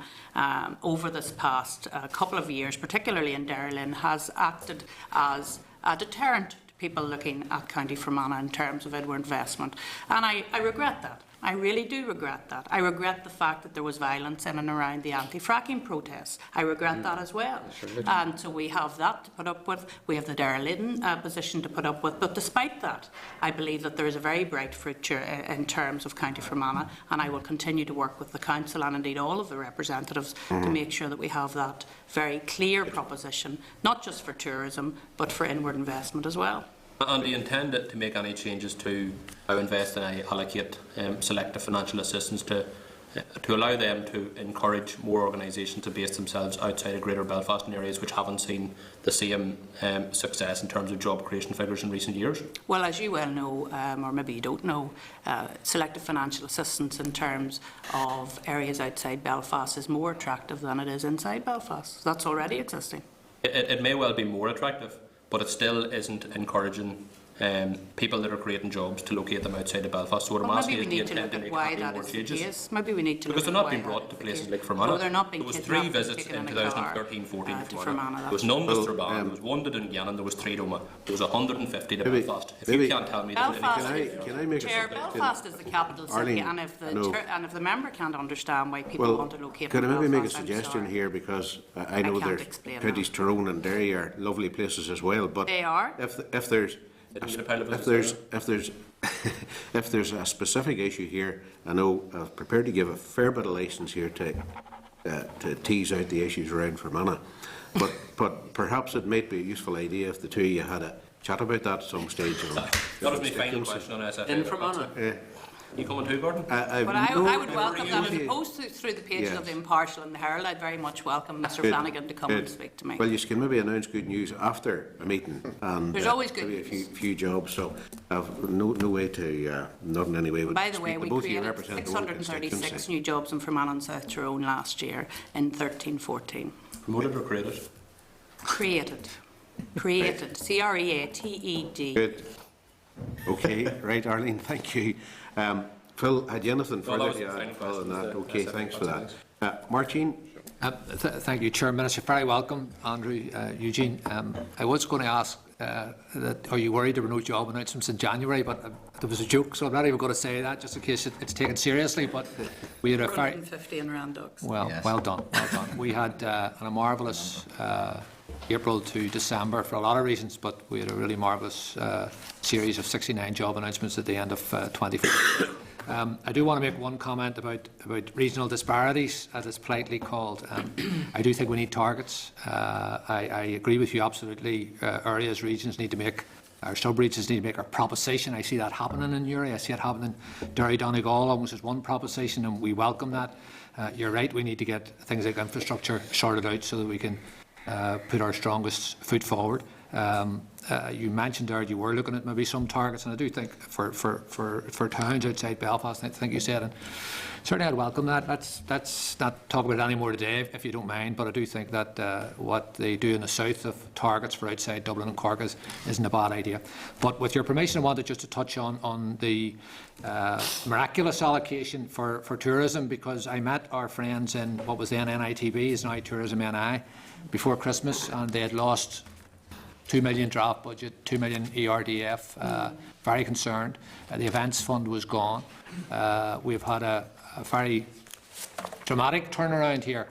over this past couple of years, particularly in Derrylin, has acted as a deterrent people looking at County Fermanagh in terms of inward investment. And I regret that. I really do regret that. I regret the fact that there was violence in and around the anti-fracking protests. I regret that as well. And so we have that to put up with. We have the Derrylin position to put up with. But despite that, I believe that there is a very bright future in terms of County Fermanagh, and I will continue to work with the Council and indeed all of the representatives to make sure that we have that very clear proposition, not just for tourism, but for inward investment as well. And do you intend to make any changes to how invest-in-eye allocate selective financial assistance to allow them to encourage more organisations to base themselves outside of Greater Belfast in areas which haven't seen the same success in terms of job creation figures in recent years? Well, as you well know, or maybe you don't know, selective financial assistance in terms of areas outside Belfast is more attractive than it is inside Belfast. That's already existing. It may well be more attractive, but it still isn't encouraging people that are creating jobs to locate them outside of Belfast. So what I'm asking is, do you intend to make more changes? Maybe we need to Because look they're at not being why brought to that places is like Fermanagh. No, they're not being There was kidnapped 3 and visits taken in a car, 2013-14 to to Fermanagh. There was none to Strabane, there was 1 to Dungannon, there was 3 to Omagh, there was 150 to Maybe- Belfast. If maybe- you can't tell me that Belfast, Can I make a Chair, suggestion? Belfast is the capital city, Arlene, and if the no. and if the member can't understand why people Well, want to locate can I in maybe make a Belfast, I'm suggestion sorry. here, because I know can't there's explain Counties Tyrone and Derry are lovely places as well, but They are. if there's if there's a specific issue here, I know I'm prepared to give a fair bit of licence here to tease out the issues around Fermanagh, but perhaps it might be a useful idea if the two of you had a chat about that at some stage. That was my final question on SFA. In Fermanagh. You coming too, Gordon? But I would welcome that, as opposed to through the pages Yes. of the Impartial and the Herald. I'd very much welcome Mr. Good. Flanagan to come and speak to me. Well, you can maybe announce good news after a meeting, and There's always good maybe news. a few jobs. So I've no way to not in any way. Would By the way, speak, we but both of you created represent the one 636 constituency. new jobs in Fermanagh and South Tyrone last year in 13-14. Promoted or created? Created. C-R-E-A-T-E-D. Good. Okay, right, Arlene. Thank you. Phil, had you anything No, further that was to the add final other than question. that? Okay, That's it. thanks for That's that. Martin. Thank you, Chair. Minister, very welcome, Andrew, Eugene. I was going to ask, are you worried there were no job announcements in January? But there was a joke, so I'm not even going to say that, just in case it's taken seriously. But we had a very 450 in Randox. well done, well done. We had a marvellous April to December for a lot of reasons, but we had a really marvellous series of 69 job announcements at the end of 24. I do want to make one comment about regional disparities, as it's politely called. I do think we need targets. I agree with you absolutely. Areas, regions need to make, our sub-regions need to make a proposition. I see that happening in Uri. I see it happening in Derry Donegal almost as one proposition, and we welcome that. You're right, we need to get things like infrastructure sorted out so that we can put our strongest foot forward. You mentioned there you were looking at maybe some targets, and I do think for towns outside Belfast, I think you said, and certainly I'd welcome that. Let's not talk about it anymore today, if you don't mind, but I do think that what they do in the south of targets for outside Dublin and Cork isn't a bad idea. But with your permission, I wanted just to touch on the miraculous allocation for tourism, because I met our friends in what was then NITB, is now Tourism NI, before Christmas, and they had lost 2 million draft budget, 2 million ERDF, very concerned. The events fund was gone. We've had a very dramatic turnaround here.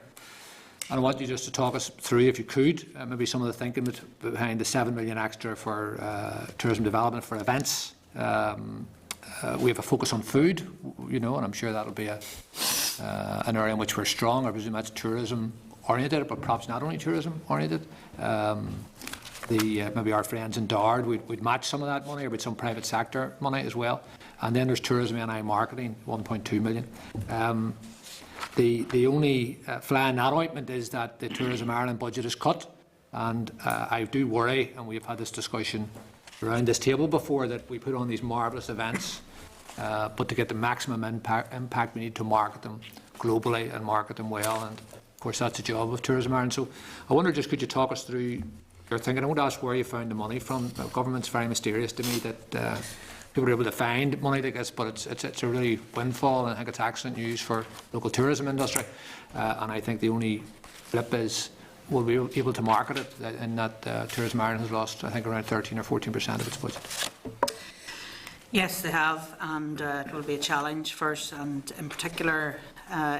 And I want you just to talk us through, if you could, maybe some of the thinking behind the 7 million extra for tourism development for events. we have a focus on food, and I'm sure that'll be an area in which we're strong. I presume that's tourism oriented, but perhaps not only tourism oriented. Maybe our friends in Dard would match some of that money, or with some private sector money as well. And then there's tourism NI marketing, 1.2 million. The only fly in that ointment is that the Tourism Ireland budget is cut, and I do worry, and we've had this discussion around this table before, that we put on these marvellous events, but to get the maximum impact we need to market them globally and market them well, and of course that's the job of Tourism Ireland. So I wonder, just could you talk us through your thinking? I won't ask where you found the money from. Government's very mysterious to me, that people are able to find money like this, but it's a really windfall, and I think it's excellent news for local tourism industry. And I think the only flip is, will we be able to market it, in that Tourism Ireland has lost, I think, around 13 or 14% of its budget. Yes, they have, and it will be a challenge for us, and in particular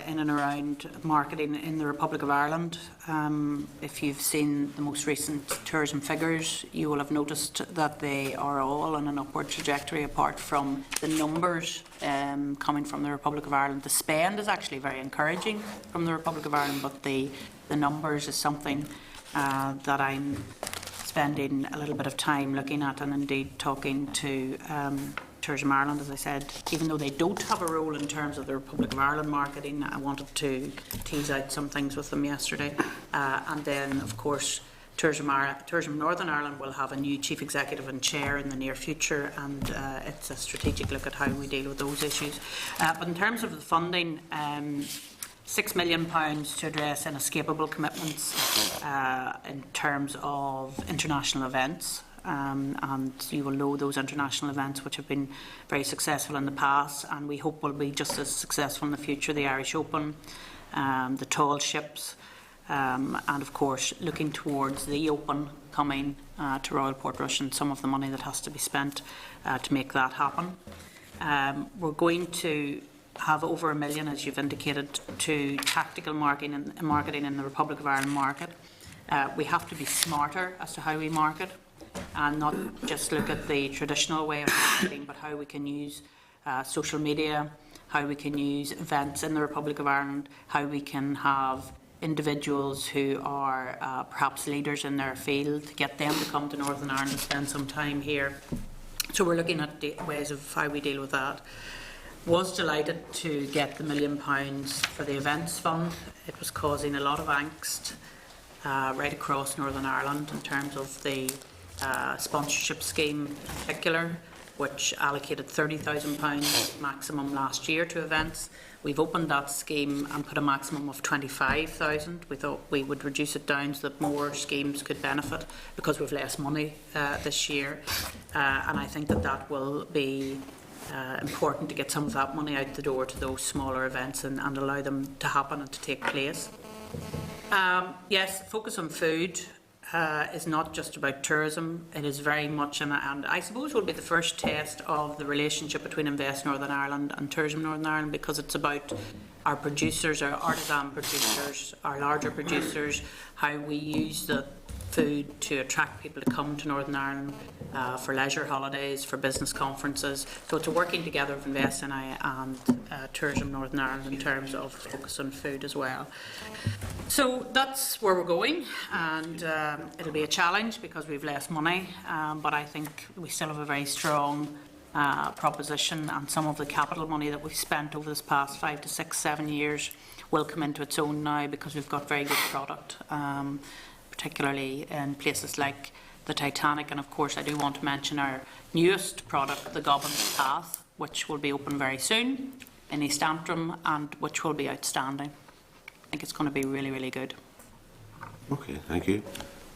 in and around marketing in the Republic of Ireland. If you've seen the most recent tourism figures, you will have noticed that they are all on an upward trajectory, apart from the numbers coming from the Republic of Ireland. The spend is actually very encouraging from the Republic of Ireland, but the numbers is something that I'm spending a little bit of time looking at, and indeed talking to Tourism Ireland, as I said. Even though they don't have a role in terms of the Republic of Ireland marketing, I wanted to tease out some things with them yesterday. And then, of course, Tourism Northern Ireland will have a new chief executive and chair in the near future, and it's a strategic look at how we deal with those issues. But in terms of the funding, £6 million to address inescapable commitments in terms of international events. And you will know those international events which have been very successful in the past, and we hope will be just as successful in the future: the Irish Open, the tall ships, and of course looking towards the Open coming to Royal Portrush, and some of the money that has to be spent to make that happen. We're going to have over £1 million, as you've indicated, to tactical marketing in the Republic of Ireland market. We have to be smarter as to how we market, and not just look at the traditional way of marketing, but how we can use social media, how we can use events in the Republic of Ireland, how we can have individuals who are perhaps leaders in their field, to get them to come to Northern Ireland and spend some time here. So we're looking at ways of how we deal with that. Was delighted to get the £1 million for the events fund. It was causing a lot of angst right across Northern Ireland in terms of the sponsorship scheme in particular, which allocated £30,000 maximum last year to events. We've opened that scheme and put a maximum of £25,000. We thought we would reduce it down so that more schemes could benefit, because we've less money this year, and I think that will be important to get some of that money out the door to those smaller events and allow them to happen and to take place. Yes, focus on food is not just about tourism. It is very much, and I suppose will be the first test of the relationship between Invest Northern Ireland and Tourism Northern Ireland, because it's about our producers, our artisan producers, our larger producers, how we use the food to attract people to come to Northern Ireland for leisure holidays, for business conferences. So it's a working together of Invest NI and Tourism Northern Ireland in terms of focus on food as well. So that's where we're going, and it'll be a challenge because we've less money, but I think we still have a very strong proposition, and some of the capital money that we've spent over this past 5 to 6, 7 years will come into its own now, because we've got very good product, particularly in places like the Titanic. And of course I do want to mention our newest product, the Gobbins Path, which will be open very soon in East Antrim, and which will be outstanding. I think it's going to be really, really good. Okay, thank you.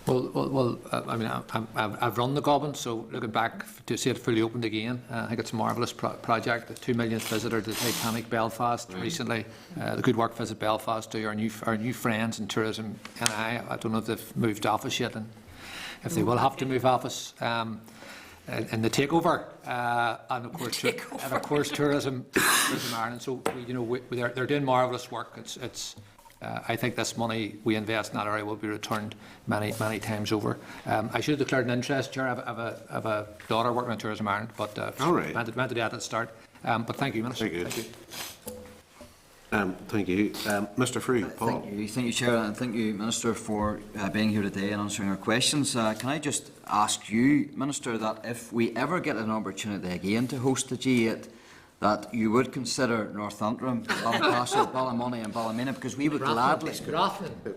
Well, I mean, I've run the Gobbin, so looking back to see it fully opened again, I think it's a marvellous project. The 2 millionth visitor to the Titanic Belfast recently. The Good Work Visit Belfast to our new friends in tourism. And I don't know if they've moved office yet, and if they will have to move office in the takeover, and of course tourism Ireland. So they're doing marvellous work. It's I think this money we invest in that area will be returned many, many times over. I should have declared an interest, Chair. I have a daughter working in Tourism Ireland, but All right. meant to do that at the start. But thank you, Minister. Very good. Thank you. Thank you. Mr. Frew, Paul. Thank you, Chair, and thank you, Minister, for being here today and answering our questions. Can I just ask you, Minister, that if we ever get an opportunity again to host the G8, that you would consider North Antrim, Ballycastle, Ballymoney and Ballymena, because we would gladly...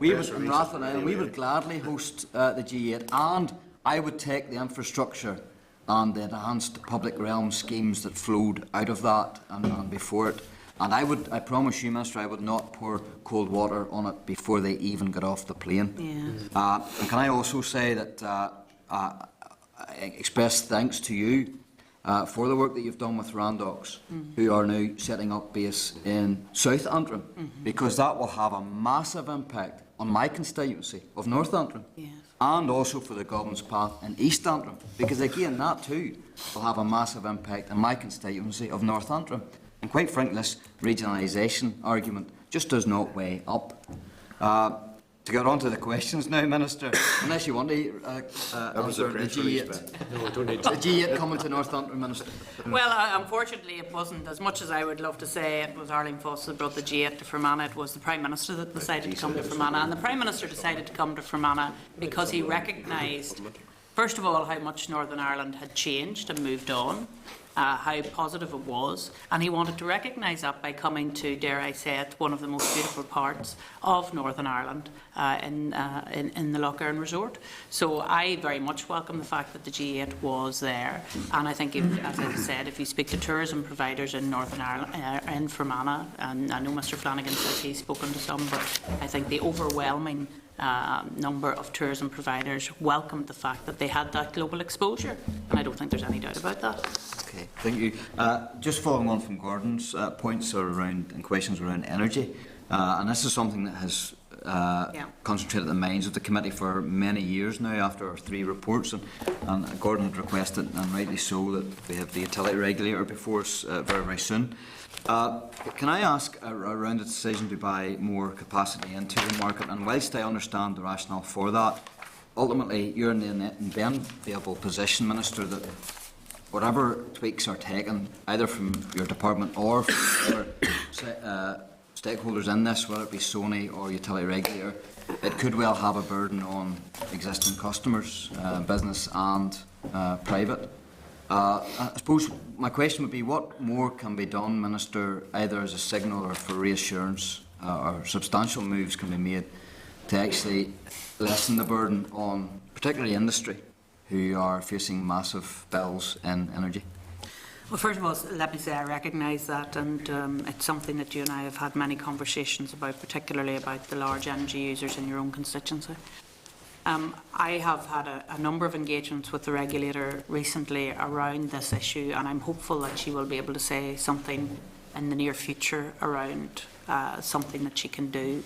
We would gladly host the G8, and I would take the infrastructure and the enhanced public realm schemes that flowed out of that and before it. And I promise you, Minister, I would not pour cold water on it before they even get off the plane. Yeah. And can I also say that I express thanks to you for the work that you've done with Randox, who are now setting up base in South Antrim, because that will have a massive impact on my constituency of North Antrim, and also for the Goblins Path in East Antrim, because again, that too will have a massive impact on my constituency of North Antrim. And quite frankly, this regionalisation argument just does not weigh up. To get on to the questions now, Minister, unless you want to answer the G8 coming to North Antrim, Minister. Well, unfortunately, it wasn't. As much as I would love to say it was Arlene Foss that brought the G8 to Fermanagh, it was the Prime Minister that decided to come to Fermanagh. And the Prime Minister decided to come to Fermanagh because he recognised, first of all, how much Northern Ireland had changed and moved on. How positive it was, and he wanted to recognise that by coming to, dare I say it, one of the most beautiful parts of Northern Ireland in the Lough Erne Resort. So I very much welcome the fact that the G8 was there, and I think, as I said, if you speak to tourism providers in Northern Ireland, in Fermanagh, and I know Mr Flanagan says he's spoken to some, but I think the overwhelming number of tourism providers welcomed the fact that they had that global exposure, and I don't think there's any doubt about that. Okay, thank you. Just following on from Gordon's points around and questions around energy, and this is something that has concentrated the minds of the committee for many years now after our 3 reports, and Gordon had requested, and rightly so, that we have the utility regulator before us very, very soon. Can I ask around the decision to buy more capacity into the market? And whilst I understand the rationale for that, ultimately you're in the enviable position, Minister, that whatever tweaks are taken, either from your department or from other stakeholders in this, whether it be Sony or utility regulator, it could well have a burden on existing customers, business and private. I suppose my question would be, what more can be done, Minister, either as a signal or for reassurance, or substantial moves can be made to actually lessen the burden on particularly industry who are facing massive bills in energy? Well, first of all, let me say I recognise that, and it's something that you and I have had many conversations about, particularly about the large energy users in your own constituency. I have had a number of engagements with the regulator recently around this issue, and I'm hopeful that she will be able to say something in the near future around something that she can do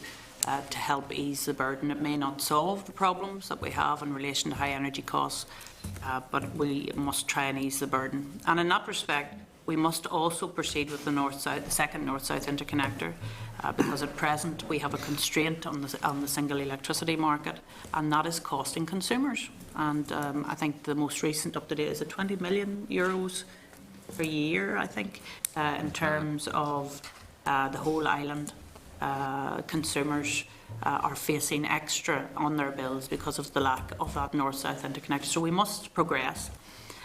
to help ease the burden. It may not solve the problems that we have in relation to high energy costs, but we must try and ease the burden. And in that respect, we must also proceed with the second North-South interconnector, because at present we have a constraint on the single electricity market, and that is costing consumers. And I think the most recent up-to-date is €20 million per year, I think, in terms of the whole island. Consumers are facing extra on their bills because of the lack of that North-South interconnector. So we must progress.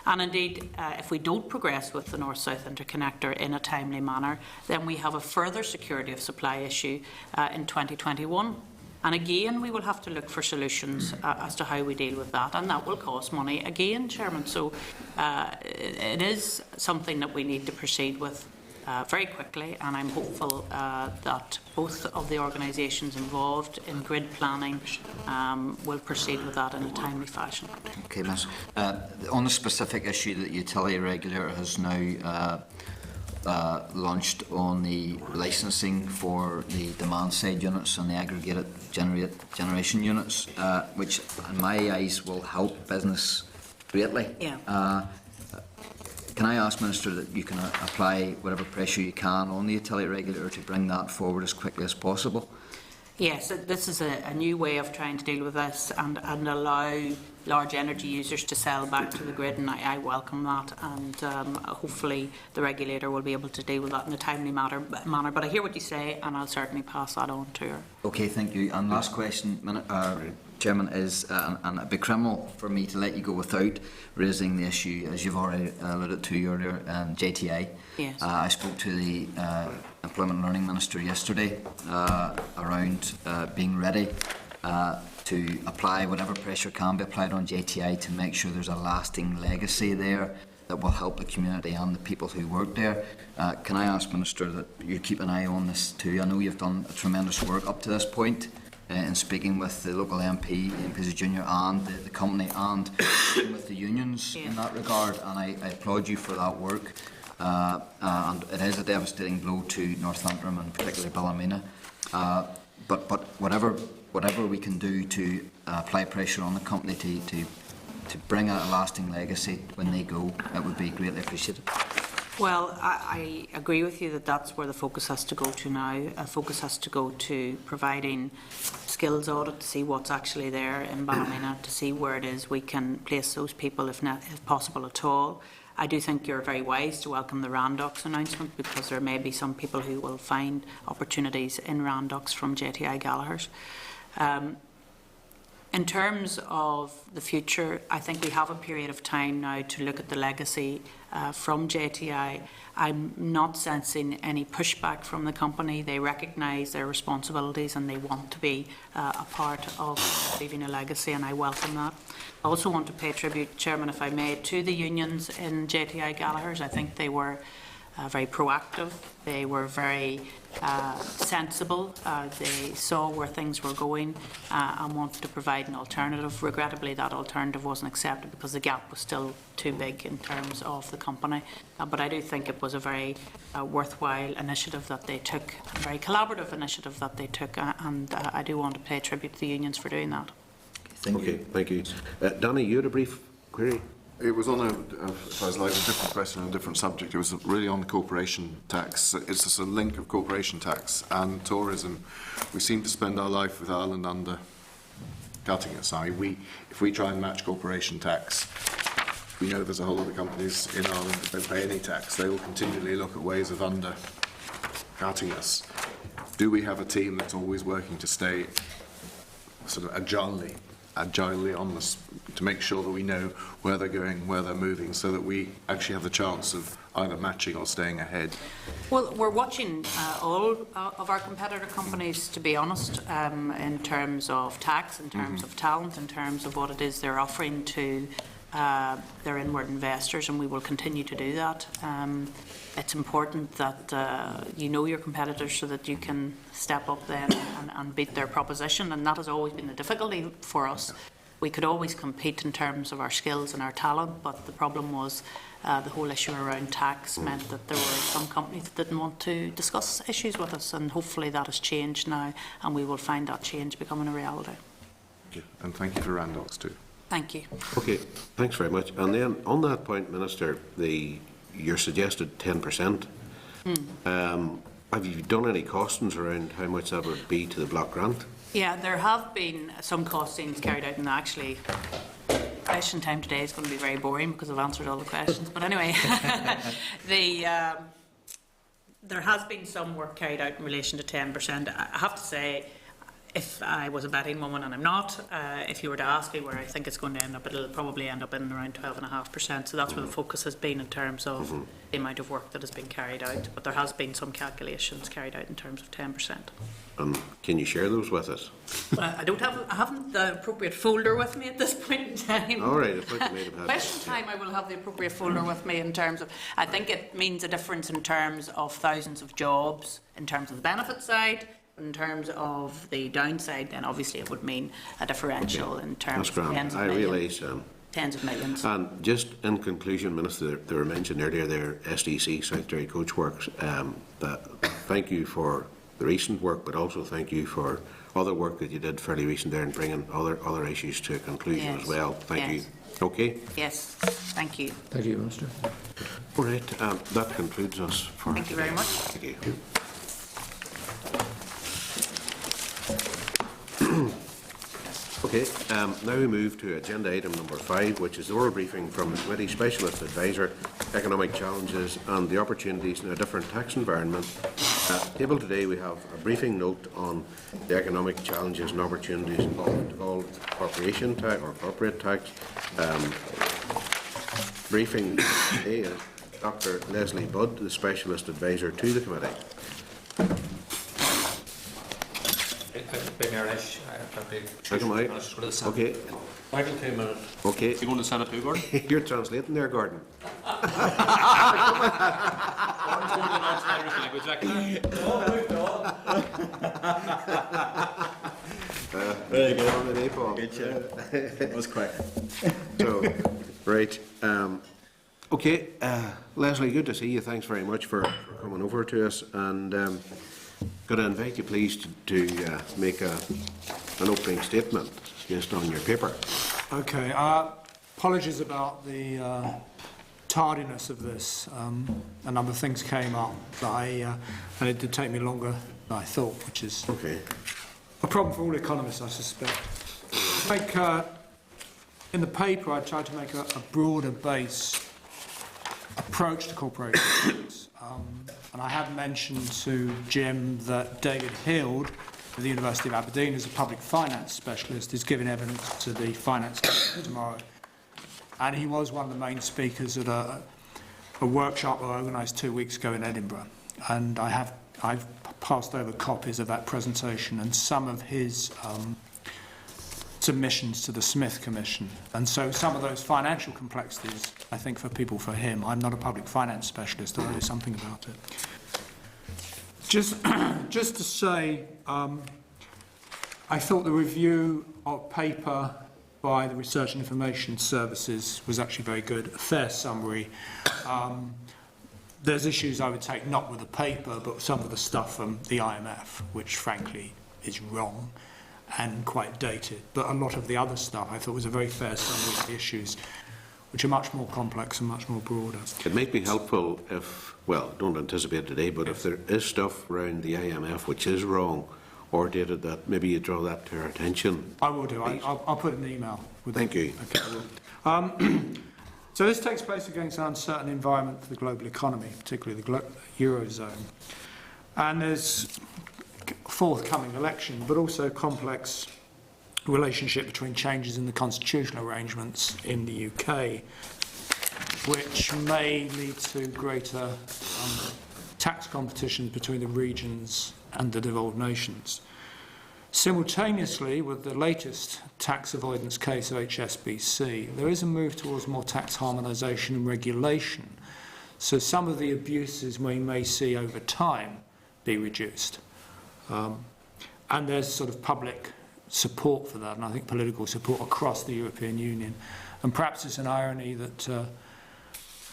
And indeed, if we don't progress with the North-South interconnector in a timely manner, then we have a further security of supply issue in 2021. And again, we will have to look for solutions as to how we deal with that, and that will cost money again, Chairman. So it is something that we need to proceed with very quickly, and I'm hopeful that both of the organisations involved in grid planning will proceed with that in a timely fashion. Okay, Ms. On the specific issue that the utility regulator has now launched on the licensing for the demand-side units and the aggregated generation units, which in my eyes will help business greatly. Yeah. Can I ask, Minister, that you can apply whatever pressure you can on the utility regulator to bring that forward as quickly as possible? Yes, this is a new way of trying to deal with this and allow large energy users to sell back to the grid, and I welcome that, and hopefully the regulator will be able to deal with that in a timely manner. But I hear what you say, and I'll certainly pass that on to her. Okay, thank you. And last question, Chairman, is, and it'd be criminal for me to let you go without raising the issue, as you've already alluded to earlier, JTI. Yes. I spoke to the Employment and Learning Minister yesterday around being ready to apply whatever pressure can be applied on JTI to make sure there's a lasting legacy there that will help the community and the people who work there. Can I ask, Minister, that you keep an eye on this too? I know you've done a tremendous work up to this point in speaking with the local MP, MPs Junior, and the company, and with the unions in that regard, and I applaud you for that work. And it is a devastating blow to Northampton and particularly Ballymena. But whatever we can do to apply pressure on the company to bring out a lasting legacy when they go, it would be greatly appreciated. Well, I agree with you that that's where the focus has to go to now. Focus has to go to providing skills audit to see what's actually there in Ballymena, to see where it is we can place those people if possible at all. I do think you're very wise to welcome the Randox announcement, because there may be some people who will find opportunities in Randox from JTI Gallagher's. In terms of the future, I think we have a period of time now to look at the legacy from JTI. I'm not sensing any pushback from the company. They recognise their responsibilities and they want to be a part of leaving a legacy, and I welcome that. I also want to pay tribute, Chairman, if I may, to the unions in JTI Gallagher's. I think they were very proactive. They were very sensible. They saw where things were going and wanted to provide an alternative. Regrettably, that alternative wasn't accepted because the gap was still too big in terms of the company. But I do think it was a very worthwhile initiative that they took, a very collaborative initiative that they took, and I do want to pay tribute to the unions for doing that. Thank you. Danny, you had a brief query? It was on if I was like a different question on a different subject. It was really on corporation tax. It's just a link of corporation tax and tourism. We seem to spend our life with Ireland under cutting us. If we try and match corporation tax, we know there's a whole lot of companies in Ireland that don't pay any tax. They will continually look at ways of under cutting us. Do we have a team that's always working to stay sort of agilely on this, to make sure that we know where they're going, where they're moving, so that we actually have the chance of either matching or staying ahead? Well, we're watching all of our competitor companies, to be honest, in terms of tax, in terms of talent, in terms of what it is they're offering to their inward investors, and we will continue to do that. It's important that you know your competitors so that you can step up then and beat their proposition, and that has always been the difficulty for us. We could always compete in terms of our skills and our talent, but the problem was the whole issue around tax meant that there were some companies that didn't want to discuss issues with us, and hopefully that has changed now, and we will find that change becoming a reality. Thank you. And thank you for Randox too. Thank you. Okay, thanks very much. And then on that point, Minister, your suggested 10%, have you done any costings around how much that would be to the block grant? Yeah, there have been some costings carried out, and actually question time today is going to be very boring because I've answered all the questions. But anyway, there has been some work carried out in relation to 10%. I have to say, if I was a betting woman, and I'm not, if you were to ask me where I think it's going to end up, it'll probably end up in around 12.5%. So that's where the focus has been in terms of the amount of work that has been carried out. But there has been some calculations carried out in terms of 10%. Can you share those with us? I haven't the appropriate folder with me at this point in time. All right, I thought you might have had Question time, I will have the appropriate folder with me in terms of, I think it means a difference in terms of thousands of jobs, in terms of the benefit side. In terms of the downside, then obviously it would mean a differential in terms of tens of millions. Tens of millions. And just in conclusion, Minister, they were mentioned earlier there, SDC, South Derry Coach Works. Thank you for the recent work, but also thank you for other work that you did fairly recent there and bringing other issues to a conclusion as well. Thank you. Okay? Yes, thank you. Thank you, Minister. All right, that concludes us for Thank you very much. Thank you. Okay, now we move to agenda item number 5, which is the oral briefing from the Committee Specialist Advisor, Economic Challenges and the Opportunities in a Different Tax Environment. Table today we have a briefing note on the economic challenges and opportunities involved corporation tax or corporate tax. Briefing today is Dr. Leslie Budd, the Specialist Advisor to the Committee. Okay. Michael, 2 minutes. Okay. You going to Senate too, Gordon? You're translating there, Gordon. Gordon's going to announce the Irish language Very good. That was quick. So, right. Okay, Leslie, good to see you. Thanks very much for coming over to us. And could I invite you, please, to make an opening statement just on your paper? Okay. Apologies about the tardiness of this. A number of things came up, and it did take me longer than I thought, which is a problem for all economists, I suspect. In the paper, I tried to make a broader base approach to corporations. And I have mentioned to Jim that David Hild of the University of Aberdeen, as a public finance specialist, is giving evidence to the Finance Committee tomorrow. And he was one of the main speakers at a workshop I organised 2 weeks ago in Edinburgh. And I've passed over copies of that presentation and some of his submissions to the Smith Commission. And so some of those financial complexities, I think for him, I'm not a public finance specialist, I'll do something about it. Just to say, I thought the review of paper by the Research and Information Services was actually very good, a fair summary. There's issues I would take not with the paper, but some of the stuff from the IMF, which frankly is wrong and quite dated. But a lot of the other stuff I thought was a very fair summary of the issues, which are much more complex and much more broader. It might be helpful if, well, don't anticipate today, but if there is stuff around the IMF which is wrong or dated, that maybe you draw that to our attention. I will do. I'll put an email. Thank you. Okay, I will. So this takes place against an uncertain environment for the global economy, particularly the Eurozone. And there's forthcoming election, but also complex relationship between changes in the constitutional arrangements in the UK, which may lead to greater tax competition between the regions and the devolved nations. Simultaneously, with the latest tax avoidance case of HSBC, there is a move towards more tax harmonisation and regulation, so some of the abuses we may see over time be reduced. And there's sort of public support for that, and I think political support across the European Union. And perhaps it's an irony that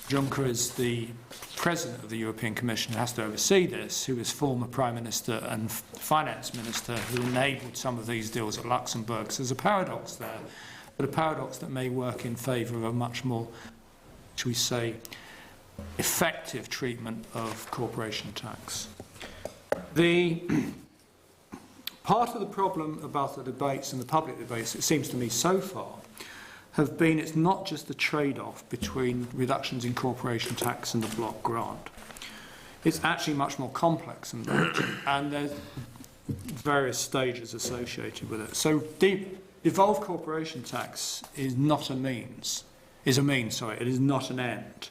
Juncker is the President of the European Commission, who has to oversee this, who was former Prime Minister and Finance Minister, who enabled some of these deals at Luxembourg. So there's a paradox there, but a paradox that may work in favour of a much more, shall we say, effective treatment of corporation tax. The part of the problem about the debates and the public debates, it seems to me so far, have been it's not just the trade-off between reductions in corporation tax and the block grant. It's actually much more complex than that, and there's various stages associated with it. So devolved corporation tax is not a means, it is not an end.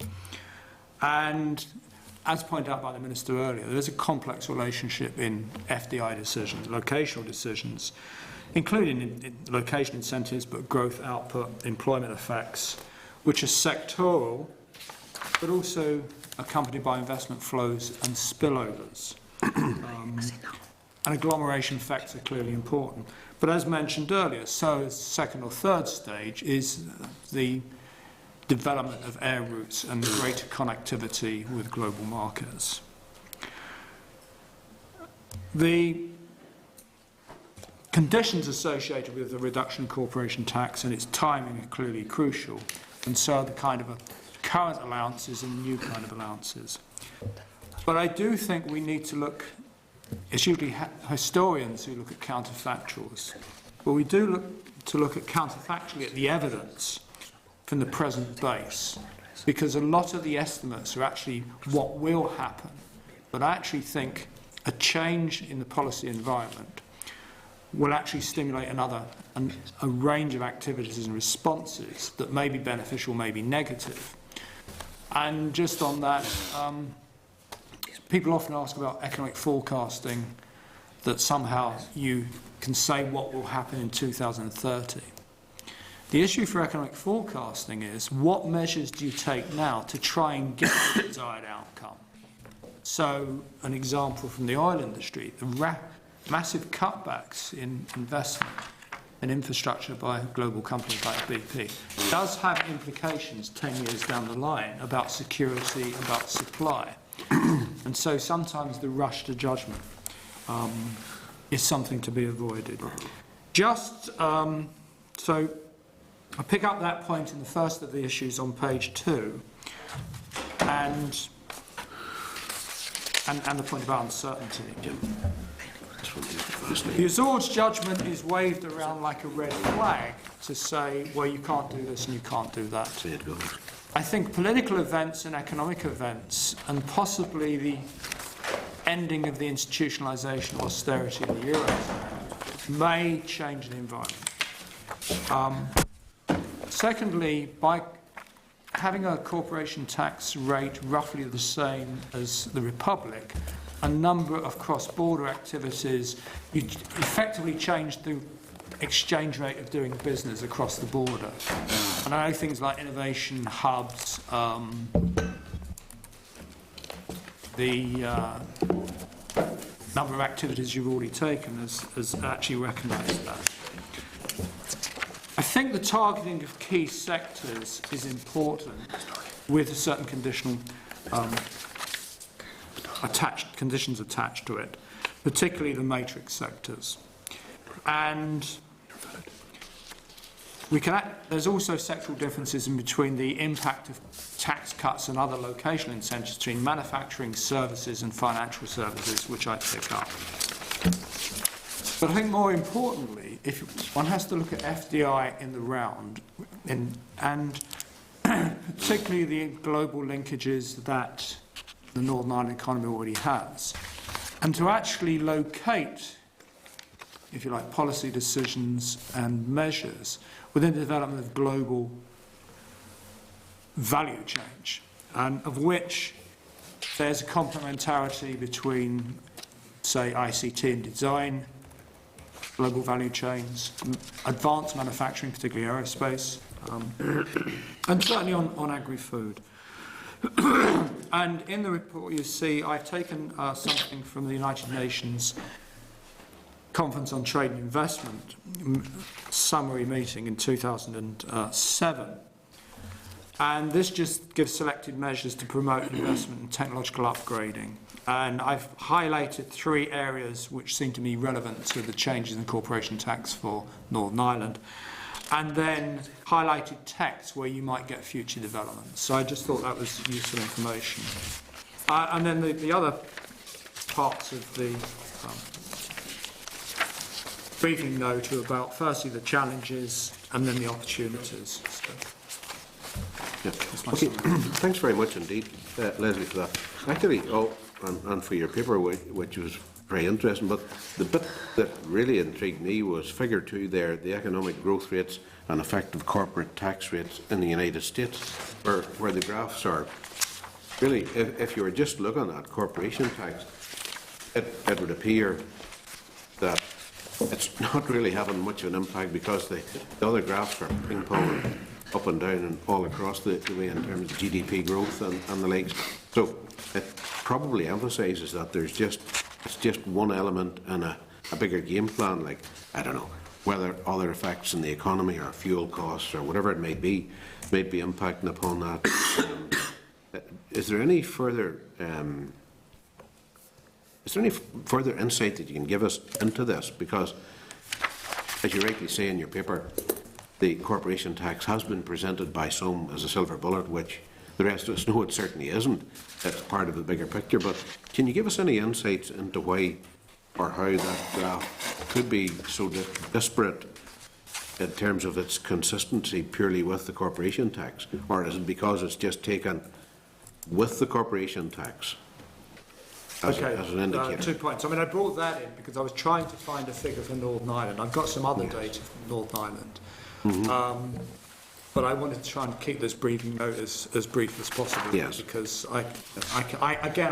And as pointed out by the Minister earlier, there is a complex relationship in FDI decisions, locational decisions, including in location incentives, but growth, output, employment effects, which are sectoral, but also accompanied by investment flows and spillovers. And agglomeration effects are clearly important. But as mentioned earlier, so as second or third stage is the development of air routes and greater connectivity with global markets. The conditions associated with the reduction in corporation tax and its timing are clearly crucial, and so are the kind of current allowances and new kind of allowances. But I do think we need to look, it's usually historians who look at counterfactuals, but we do look at counterfactually at the evidence from the present base, because a lot of the estimates are actually what will happen. But I actually think a change in the policy environment will actually stimulate a range of activities and responses that may be beneficial, may be negative. And just on that, people often ask about economic forecasting, that somehow you can say what will happen in 2030. The issue for economic forecasting is, what measures do you take now to try and get the desired outcome? So, an example from the oil industry, the massive cutbacks in investment and infrastructure by global companies like BP does have implications 10 years down the line about security, about supply. And so sometimes the rush to judgment is something to be avoided. So I pick up that point in the first of the issues on page 2, and the point about uncertainty. The Azor's judgment is waved around like a red flag to say, well, you can't do this and you can't do that. I think political events and economic events, and possibly the ending of the institutionalisation of austerity in the Eurozone, may change the environment. Secondly, by having a corporation tax rate roughly the same as the Republic, a number of cross-border activities, you effectively change the exchange rate of doing business across the border. And I know things like innovation hubs, the number of activities you've already taken has actually recognised that. I think the targeting of key sectors is important with a certain conditional conditions attached to it, particularly the matrix sectors. And there's also sectoral differences in between the impact of tax cuts and other locational incentives between manufacturing, services and financial services, which I pick up. But I think more importantly, if one has to look at FDI in the round, and particularly the global linkages that the Northern Ireland economy already has, and to actually locate, if you like, policy decisions and measures within the development of global value change, and of which there's a complementarity between, say, ICT and design, global value chains, advanced manufacturing, particularly aerospace, and certainly on agri-food. And in the report you see I've taken something from the United Nations Conference on Trade and Investment summary meeting in 2007. And this just gives selected measures to promote investment and technological upgrading. And I've highlighted 3 areas which seem to be relevant to the changes in corporation tax for Northern Ireland, and then highlighted text where you might get future developments. So I just thought that was useful information. And then the other parts of the briefing note are about, firstly, the challenges and then the opportunities. So, yeah. Okay. Thanks very much indeed, Leslie, for that. Actually, and for your paper, which was very interesting, but the bit that really intrigued me was figure 2 there, the economic growth rates and effective corporate tax rates in the United States, where the graphs are. Really, if you were just looking at corporation tax, it would appear that it's not really having much of an impact, because the other graphs are ping-ponging up and down and all across the way in terms of GDP growth and the likes. So it probably emphasises that it's just one element in a bigger game plan, like, I don't know, whether other effects in the economy or fuel costs or whatever it may be impacting upon that. Is there any further insight that you can give us into this? Because, as you rightly say in your paper, the corporation tax has been presented by some as a silver bullet, which the rest of us know it certainly isn't. It's part of the bigger picture. But can you give us any insights into why or how that could be so disparate in terms of its consistency purely with the corporation tax? Or is it because it's just taken with the corporation tax as an indicator? 2 points. I mean, I brought that in because I was trying to find a figure for Northern Ireland. I've got some other data from Northern Ireland. But I wanted to try and keep this briefing note as brief as possible, because I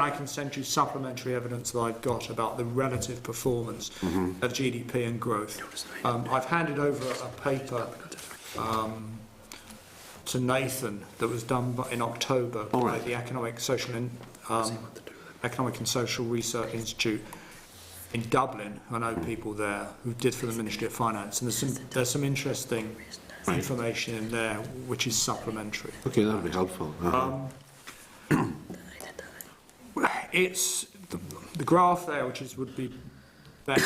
can send you supplementary evidence that I've got about the relative performance of GDP and growth. I've handed over a paper to Nathan that was done in October by the Economic and Social Research Institute in Dublin. I know people there who did for the Ministry of Finance, and there's some interesting information in there which is supplementary. Okay, that would be helpful. It's the graph there, which would be better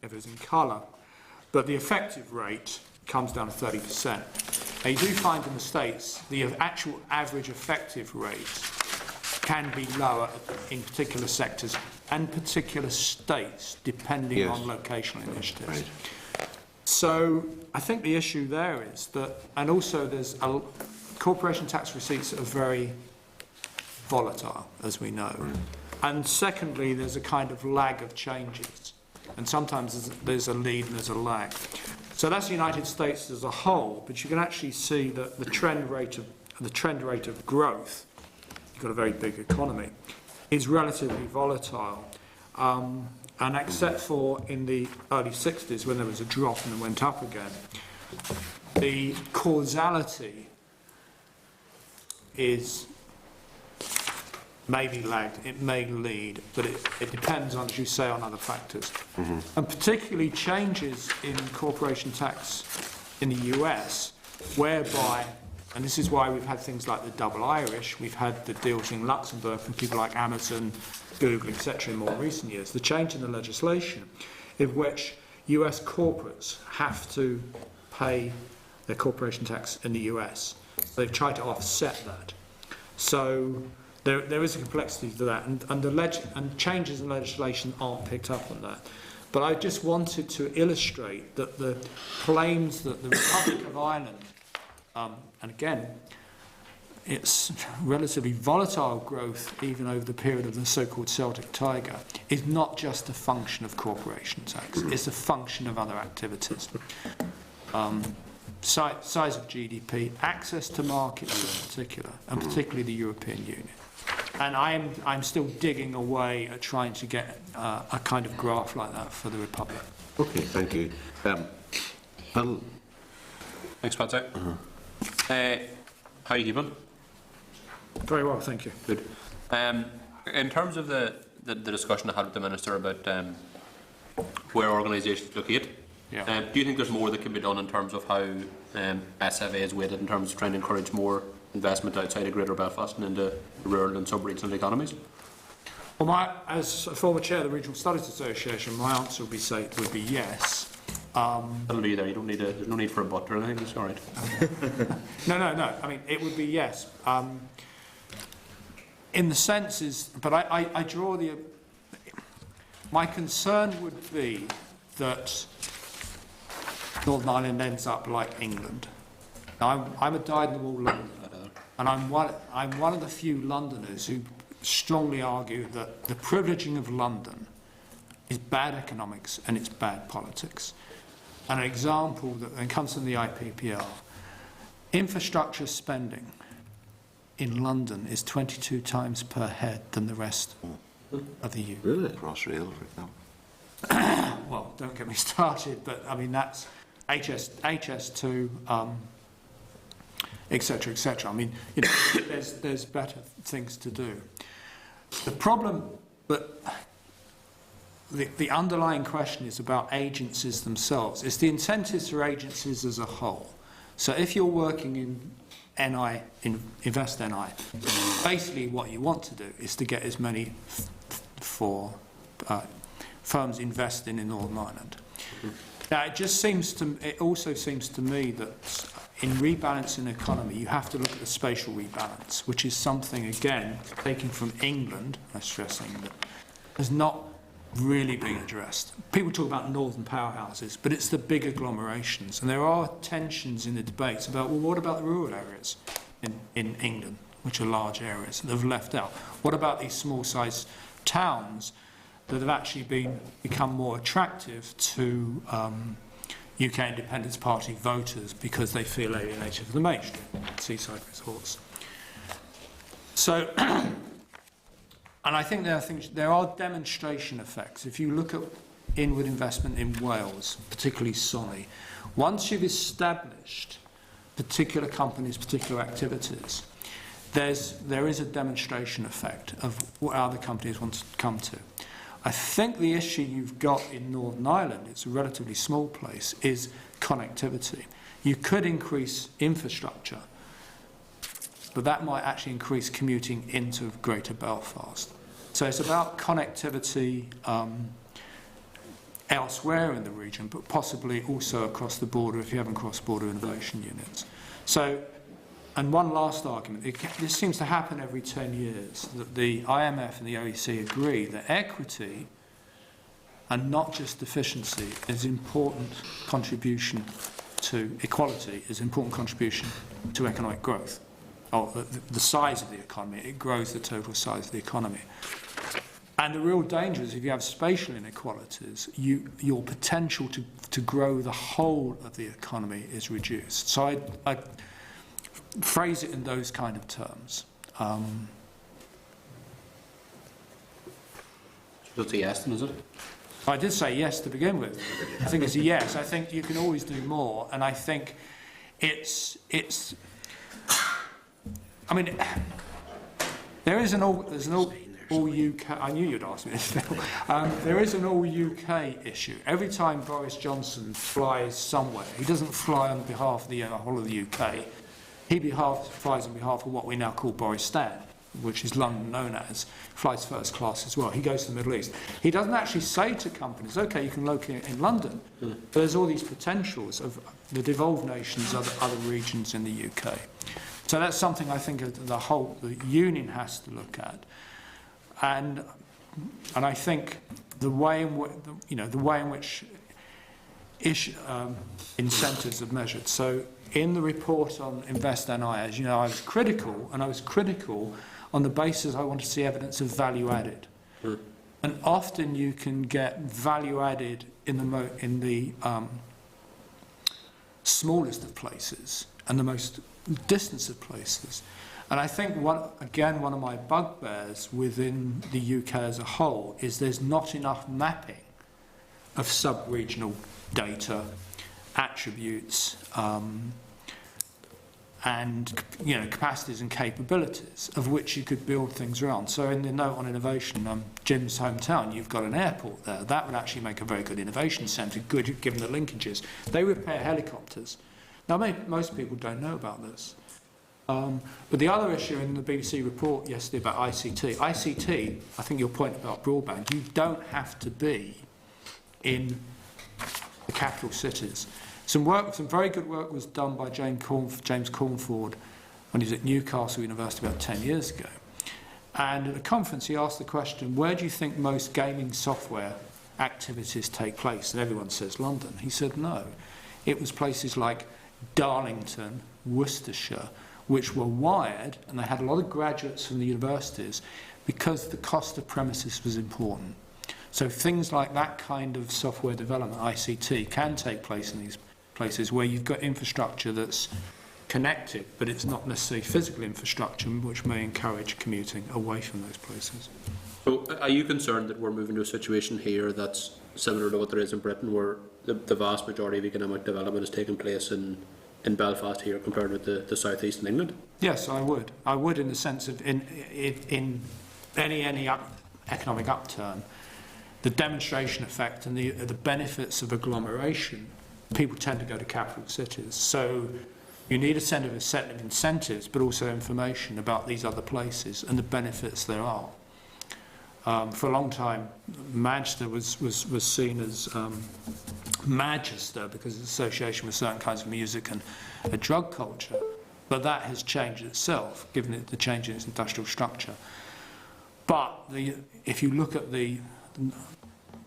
if it was in colour, but the effective rate comes down to 30%. Now, you do find in the States the actual average effective rate can be lower in particular sectors and particular states, depending on locational initiatives. So I think the issue there is that, and also there's corporation tax receipts are very volatile, as we know. And secondly, there's a kind of lag of changes. And sometimes there's a lead and there's a lag. So that's the United States as a whole, but you can actually see that the trend rate of growth, you've got a very big economy, is relatively volatile. And except for in the early 60s when there was a drop and it went up again, the causality is maybe lagged, it may lead, but it depends on, as you say, on other factors. And particularly changes in corporation tax in the US, whereby, and this is why we've had things like the double Irish, we've had the deals in Luxembourg from people like Amazon, Google, etc. in more recent years, the change in the legislation in which US corporates have to pay their corporation tax in the US. They've tried to offset that. So there is a complexity to that, and changes in legislation aren't picked up on that. But I just wanted to illustrate that the claims that the Republic of Ireland, and again, it's relatively volatile growth even over the period of the so-called Celtic Tiger, is not just a function of corporation tax, it's a function of other activities. Size of GDP, access to markets in particular, and particularly the European Union. And I'm still digging away at trying to get a kind of graph like that for the Republic. Okay, thank you. Bill? Thanks, Patrick. How are you keeping? Very well, thank you. Good. In terms of the discussion I had with the Minister about where organisations locate, do you think there's more that can be done in terms of how SFA is weighted in terms of trying to encourage more investment outside of Greater Belfast and into rural and sub-regional economies? Well, as a former chair of the Regional Studies Association, my answer would be yes. That'll be there. You don't need there's no need for a but or anything. It's all right. No. I mean, it would be yes. In the sense is, but I draw the. My concern would be that Northern Ireland ends up like England. Now, I'm a dyed-in-the-wool Londoner, and I'm one of the few Londoners who strongly argue that the privileging of London is bad economics and it's bad politics. And an example that comes from the IPPR, infrastructure spending in London is 22 times per head than the rest of the UK. Really? Crossrail, for example. Well, don't get me started, but I mean, that's HS2, etc., etc. I mean, you know, there's better things to do. The problem, but the underlying question is about agencies themselves. It's the incentives for agencies as a whole. So if you're working in NI, in Invest NI, basically what you want to do is to get as many firms investing in Northern Ireland. Now, it also seems to me that in rebalancing the economy, you have to look at the spatial rebalance, which is something, again, taken from England, I stress England, has not really being addressed. People talk about northern powerhouses, but it's the big agglomerations. And there are tensions in the debates about, well, what about the rural areas in England, which are large areas that have left out? What about these small-sized towns that have actually become more attractive to UK Independence Party voters because they feel alienated from the mainstream, seaside resorts? So, and I think there are demonstration effects. If you look at inward investment in Wales, particularly Sonny, once you've established particular companies, particular activities, there is a demonstration effect of what other companies want to come to. I think the issue you've got in Northern Ireland, it's a relatively small place, is connectivity. You could increase infrastructure, but that might actually increase commuting into Greater Belfast. So it's about connectivity elsewhere in the region, but possibly also across the border if you haven't cross-border innovation units. So, and one last argument, this seems to happen every 10 years, that the IMF and the OECD agree that equity and not just efficiency is an important contribution to equality, is an important contribution to economic growth. Or the size of the economy, it grows the total size of the economy. And the real danger is if you have spatial inequalities, your potential to grow the whole of the economy is reduced. So I phrase it in those kind of terms. That's a yes, then, is it? I did say yes to begin with. I think it's a yes. I think you can always do more, and I think it's. I mean, there's an all UK. I knew you'd ask me this. There is an all UK issue. Every time Boris Johnson flies somewhere, he doesn't fly on behalf of the whole of the UK. He flies on behalf of what we now call Boristan, which is London known as, flies first class as well. He goes to the Middle East. He doesn't actually say to companies, OK, you can locate in London. But there's all these potentials of the devolved nations, other regions in the UK. So that's something I think the union has to look at. And I think the way in which incentives are measured. So in the report on Invest NI, as you know, I was critical on the basis I want to see evidence of value added. And often you can get value added in the smallest of places and the most distant of places. And I think, one of my bugbears within the UK as a whole is there's not enough mapping of sub-regional data, attributes, and capacities and capabilities of which you could build things around. So in the note on innovation, Jim's hometown, you've got an airport there. That would actually make a very good innovation centre, good given the linkages. They repair helicopters. Now, most people don't know about this. But the other issue in the BBC report yesterday about ICT, I think your point about broadband, you don't have to be in the capital cities. Some very good work was done by James Cornford when he was at Newcastle University about 10 years ago. And at a conference, he asked the question, where do you think most gaming software activities take place? And everyone says London. He said no. It was places like Darlington, Worcestershire, which were wired, and they had a lot of graduates from the universities because the cost of premises was important. So things like that kind of software development, ICT, can take place in these places where you've got infrastructure that's connected, but it's not necessarily physical infrastructure, which may encourage commuting away from those places. So are you concerned that we're moving to a situation here that's similar to what there is in Britain, where the vast majority of economic development is taking place in Belfast here compared with the southeast in England? Yes, I would. I would, in the sense of in any economic upturn, the demonstration effect and the benefits of agglomeration, people tend to go to capital cities. So you need a set of incentives, but also information about these other places and the benefits there are. For a long time, Manchester was seen as Manchester because of association with certain kinds of music and a drug culture. But that has changed itself, given the change in its industrial structure. But if you look at the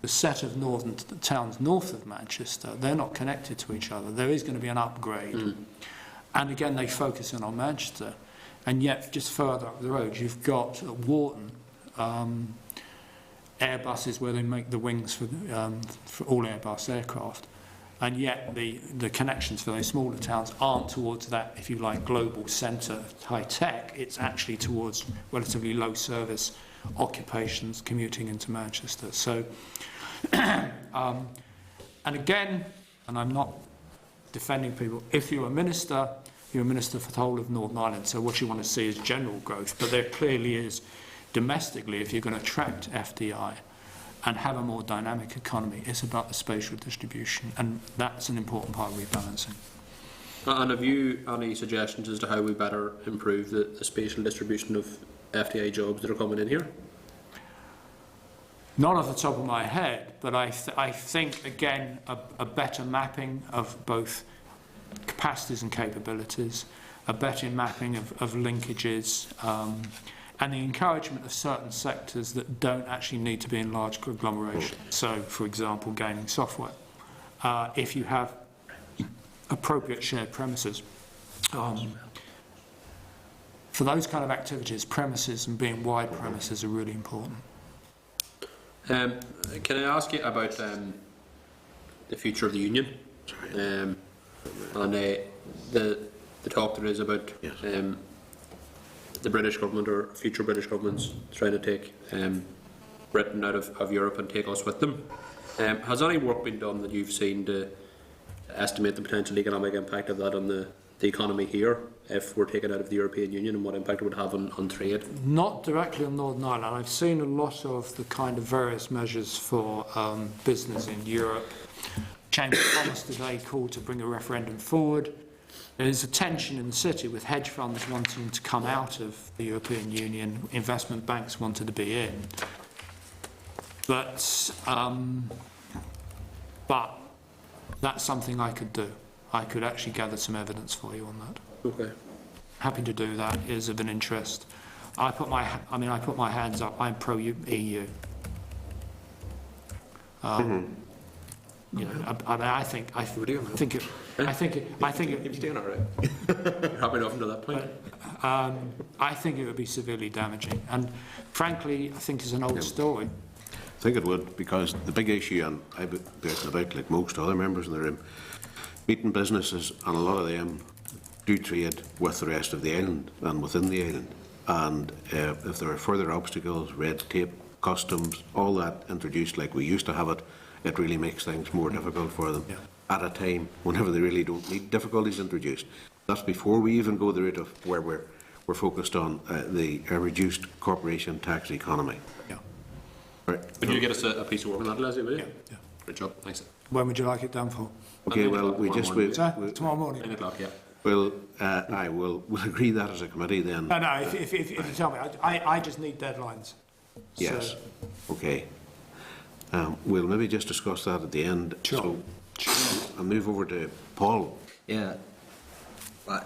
the set of northern towns north of Manchester, they're not connected to each other. There is going to be an upgrade. And again, they focus in on Manchester. And yet, just further up the road, you've got Wharton, Airbuses where they make the wings for all Airbus aircraft. And yet, the connections for those smaller towns aren't towards that, if you like, global centre of high tech. It's actually towards relatively low service occupations commuting into Manchester. So, and again, and I'm not defending people, if you're a minister for the whole of Northern Ireland, so what you want to see is general growth, but there clearly is domestically, if you're going to attract FDI and have a more dynamic economy, it's about the spatial distribution, and that's an important part of rebalancing. And have you any suggestions as to how we better improve the spatial distribution of FDI jobs that are coming in here? Not off the top of my head, but I think, again, a better mapping of both capacities and capabilities, a better mapping of linkages, and the encouragement of certain sectors that don't actually need to be in large conglomerations. So, for example, gaming software. If you have appropriate shared premises, for those kind of activities, premises and being wide premises are really important. Can I ask you about the future of the union? And the talk there is about the British government or future British governments trying to take Britain out of Europe and take us with them. Has any work been done that you've seen to estimate the potential economic impact of that on the economy here if we're taken out of the European Union, and what impact it would have on trade? Not directly on Northern Ireland. I've seen a lot of the kind of various measures for business in Europe. Chamber of Commerce today called to bring a referendum forward. There's a tension in the city with hedge funds wanting to come out of the European Union, investment banks wanted to be in. But that's something I could do. I could actually gather some evidence for you on that. Okay. Happy to do that. Is of an interest. I put my hands up. I'm pro EU. You know, I think He's doing all right. You're happy enough to that point. I think it would be severely damaging, and frankly, I think it's an old story. I think it would, because the big issue, and I've been about like most other members in the room, meeting businesses, and a lot of them do trade with the rest of the island and within the island. And if there are further obstacles, red tape, customs, all that introduced like we used to have it, it really makes things more difficult for them at a time whenever they really don't need difficulties introduced. That's before we even go the route of where we're focused on the reduced corporation tax economy. Yeah. Right. Would you get us a piece of work on that, Leslie, will you? Yeah. Good job, thanks. When would you like it done for? Okay, well, we just... Tomorrow morning. 9 o'clock, yeah. Well, we'll agree that as a committee then. No, if you tell me, I just need deadlines. Yes. So, Okay. We'll maybe just discuss that at the end. Sure. So I'll move over to Paul. Yeah.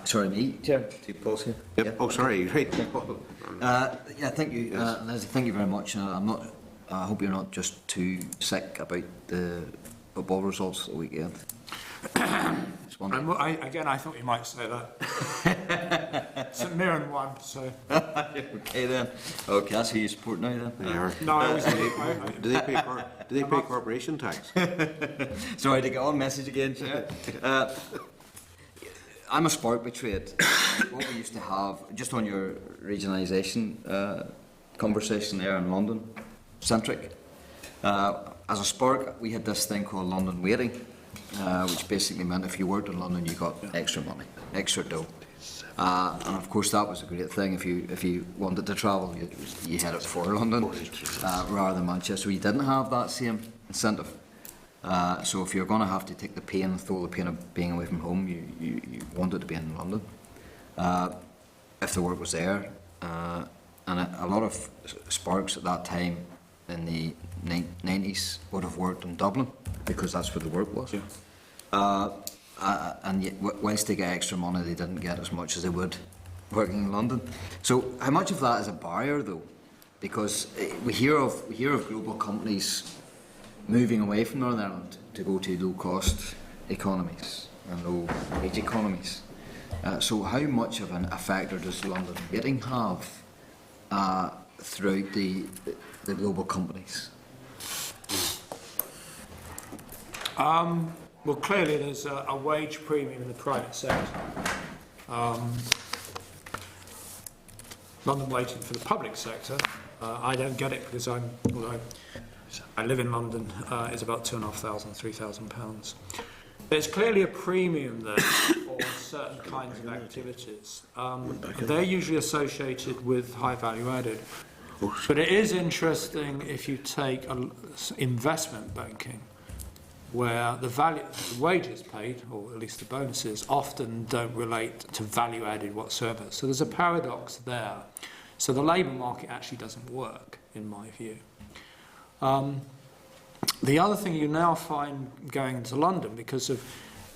Sorry, me, Chair, to Paul's here. Yep. Yeah. Oh, sorry. Right. Yeah, thank you, Leslie, thank you very much. I hope you're not just too sick about the football results of the weekend. I thought you might say that. St Mirren won, so. Okay then. Okay, that's who you support now then. They are. No, I was. Do they pay corporation tax? Sorry to get on message again, Chair. I'm a sport by trade. What we used to have, just on your regionalisation conversation there in London, centric. As a sport, we had this thing called London Waiting, which basically meant if you worked in London, you got extra money, extra dough. And of course, that was a great thing. If you wanted to travel, you headed for London rather than Manchester. You didn't have that same incentive. So if you're going to have to take the pain, throw the pain of being away from home, you wanted to be in London. If the work was there, and a lot of sparks at that time in the 90s would have worked in Dublin because that's where the work was. Yeah. And yet, whilst they get extra money, they didn't get as much as they would working in London. So how much of that is a barrier, though? Because we hear of global companies moving away from Northern Ireland to go to low-cost economies and low-wage economies. So how much of a factor does London rating have throughout the global companies? Well, clearly there's a wage premium in the private sector. London waiting for the public sector. I don't get it because although I live in London, is about £2,500, £3,000. There's clearly a premium there for certain kinds of activities. They're usually associated with high value added. But it is interesting if you take investment banking, where the wages paid, or at least the bonuses, often don't relate to value added whatsoever. So there's a paradox there. So the labour market actually doesn't work, in my view. The other thing you now find going into London, because of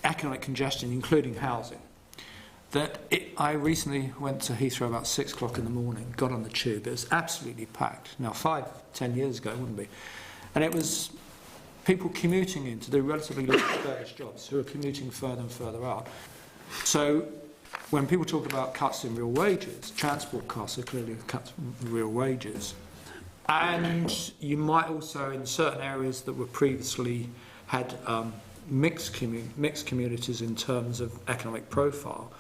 economic congestion, including housing, I recently went to Heathrow about 6 o'clock in the morning, got on the tube, it was absolutely packed. Now, 5-10 years ago, it wouldn't be. And it was people commuting in to do relatively low service jobs who are commuting further and further out. So when people talk about cuts in real wages, transport costs are clearly cuts in real wages. And you might also, in certain areas that were previously had mixed communities in terms of economic profile,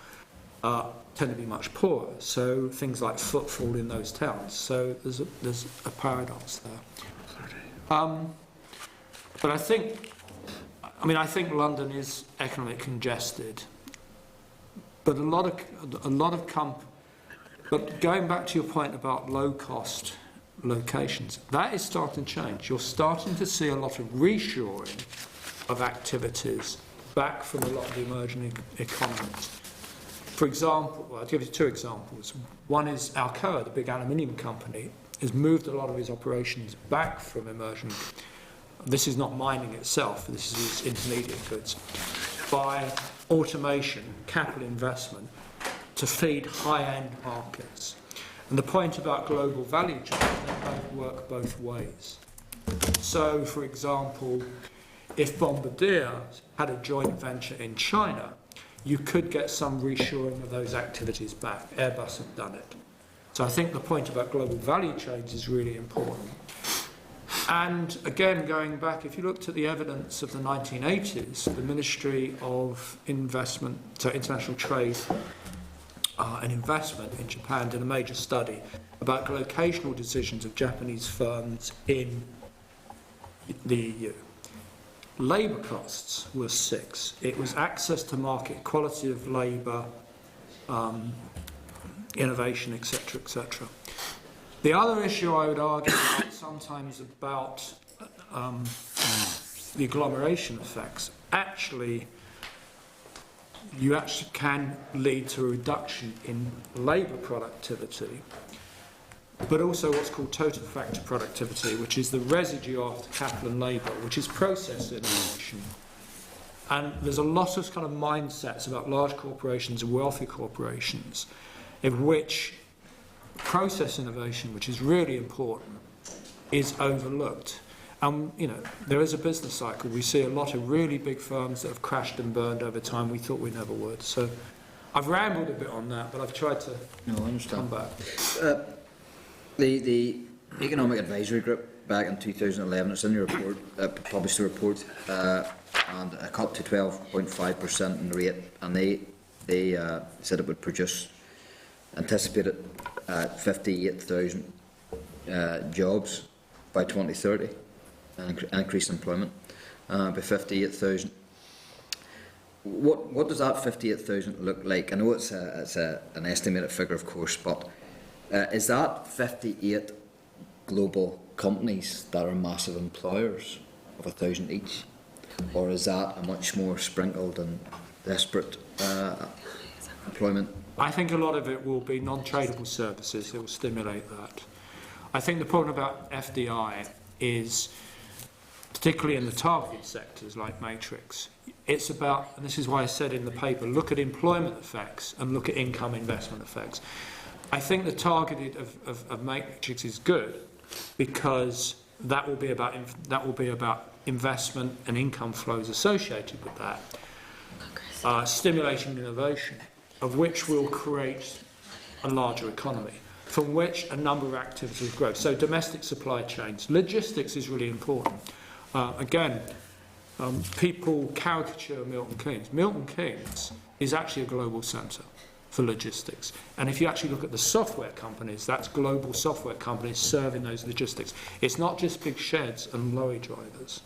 tend to be much poorer. So things like footfall in those towns. So there's a paradox there. But I think London is economically congested. But but going back to your point about low-cost locations, that is starting to change. You're starting to see a lot of reshoring of activities back from a lot of the emerging economies. For example, I'll give you 2 examples. One is Alcoa, the big aluminium company, has moved a lot of its operations back from emerging. This is not mining itself, this is intermediate goods, by automation, capital investment, to feed high-end markets. And the point about global value chains, they both work both ways. So, for example, if Bombardier had a joint venture in China, you could get some reshoring of those activities back. Airbus have done it. So I think the point about global value chains is really important. And again, going back, if you looked at the evidence of the 1980s, the Ministry of Investment, so International Trade and Investment in Japan did a major study about locational decisions of Japanese firms in the EU. Labour costs were 6. It was access to market, quality of labour, innovation, etc., etc. The other issue I would argue sometimes about the agglomeration effects, you actually can lead to a reduction in labour productivity, but also what's called total factor productivity, which is the residue after capital and labour, which is process innovation. And there's a lot of kind of mindsets about large corporations and wealthy corporations in which process innovation, which is really important, is overlooked. There is a business cycle. We see a lot of really big firms that have crashed and burned over time. We thought we never would. So I've rambled a bit on that, but I've tried to come back. The Economic Advisory Group back in 2011, it's in the report, published a report, and a cut to 12.5% in the rate, and they said it would produce anticipated 58,000 jobs by 2030, and increase employment by 58,000. What does that 58,000 look like? I know it's an estimated figure, of course, but is that 58 global companies that are massive employers of 1,000 each, or is that a much more sprinkled and disparate employment? I think a lot of it will be non-tradable services that will stimulate that. I think the problem about FDI is, particularly in the targeted sectors like Matrix, it's about, and this is why I said in the paper, look at employment effects and look at income investment effects. I think the targeted of Matrix is good because that will be about investment and income flows associated with that, stimulating innovation, of which will create a larger economy, from which a number of activities grow. So domestic supply chains, logistics is really important. People caricature Milton Keynes. Milton Keynes is actually a global centre for logistics. And if you actually look at the software companies, that's global software companies serving those logistics. It's not just big sheds and lorry drivers.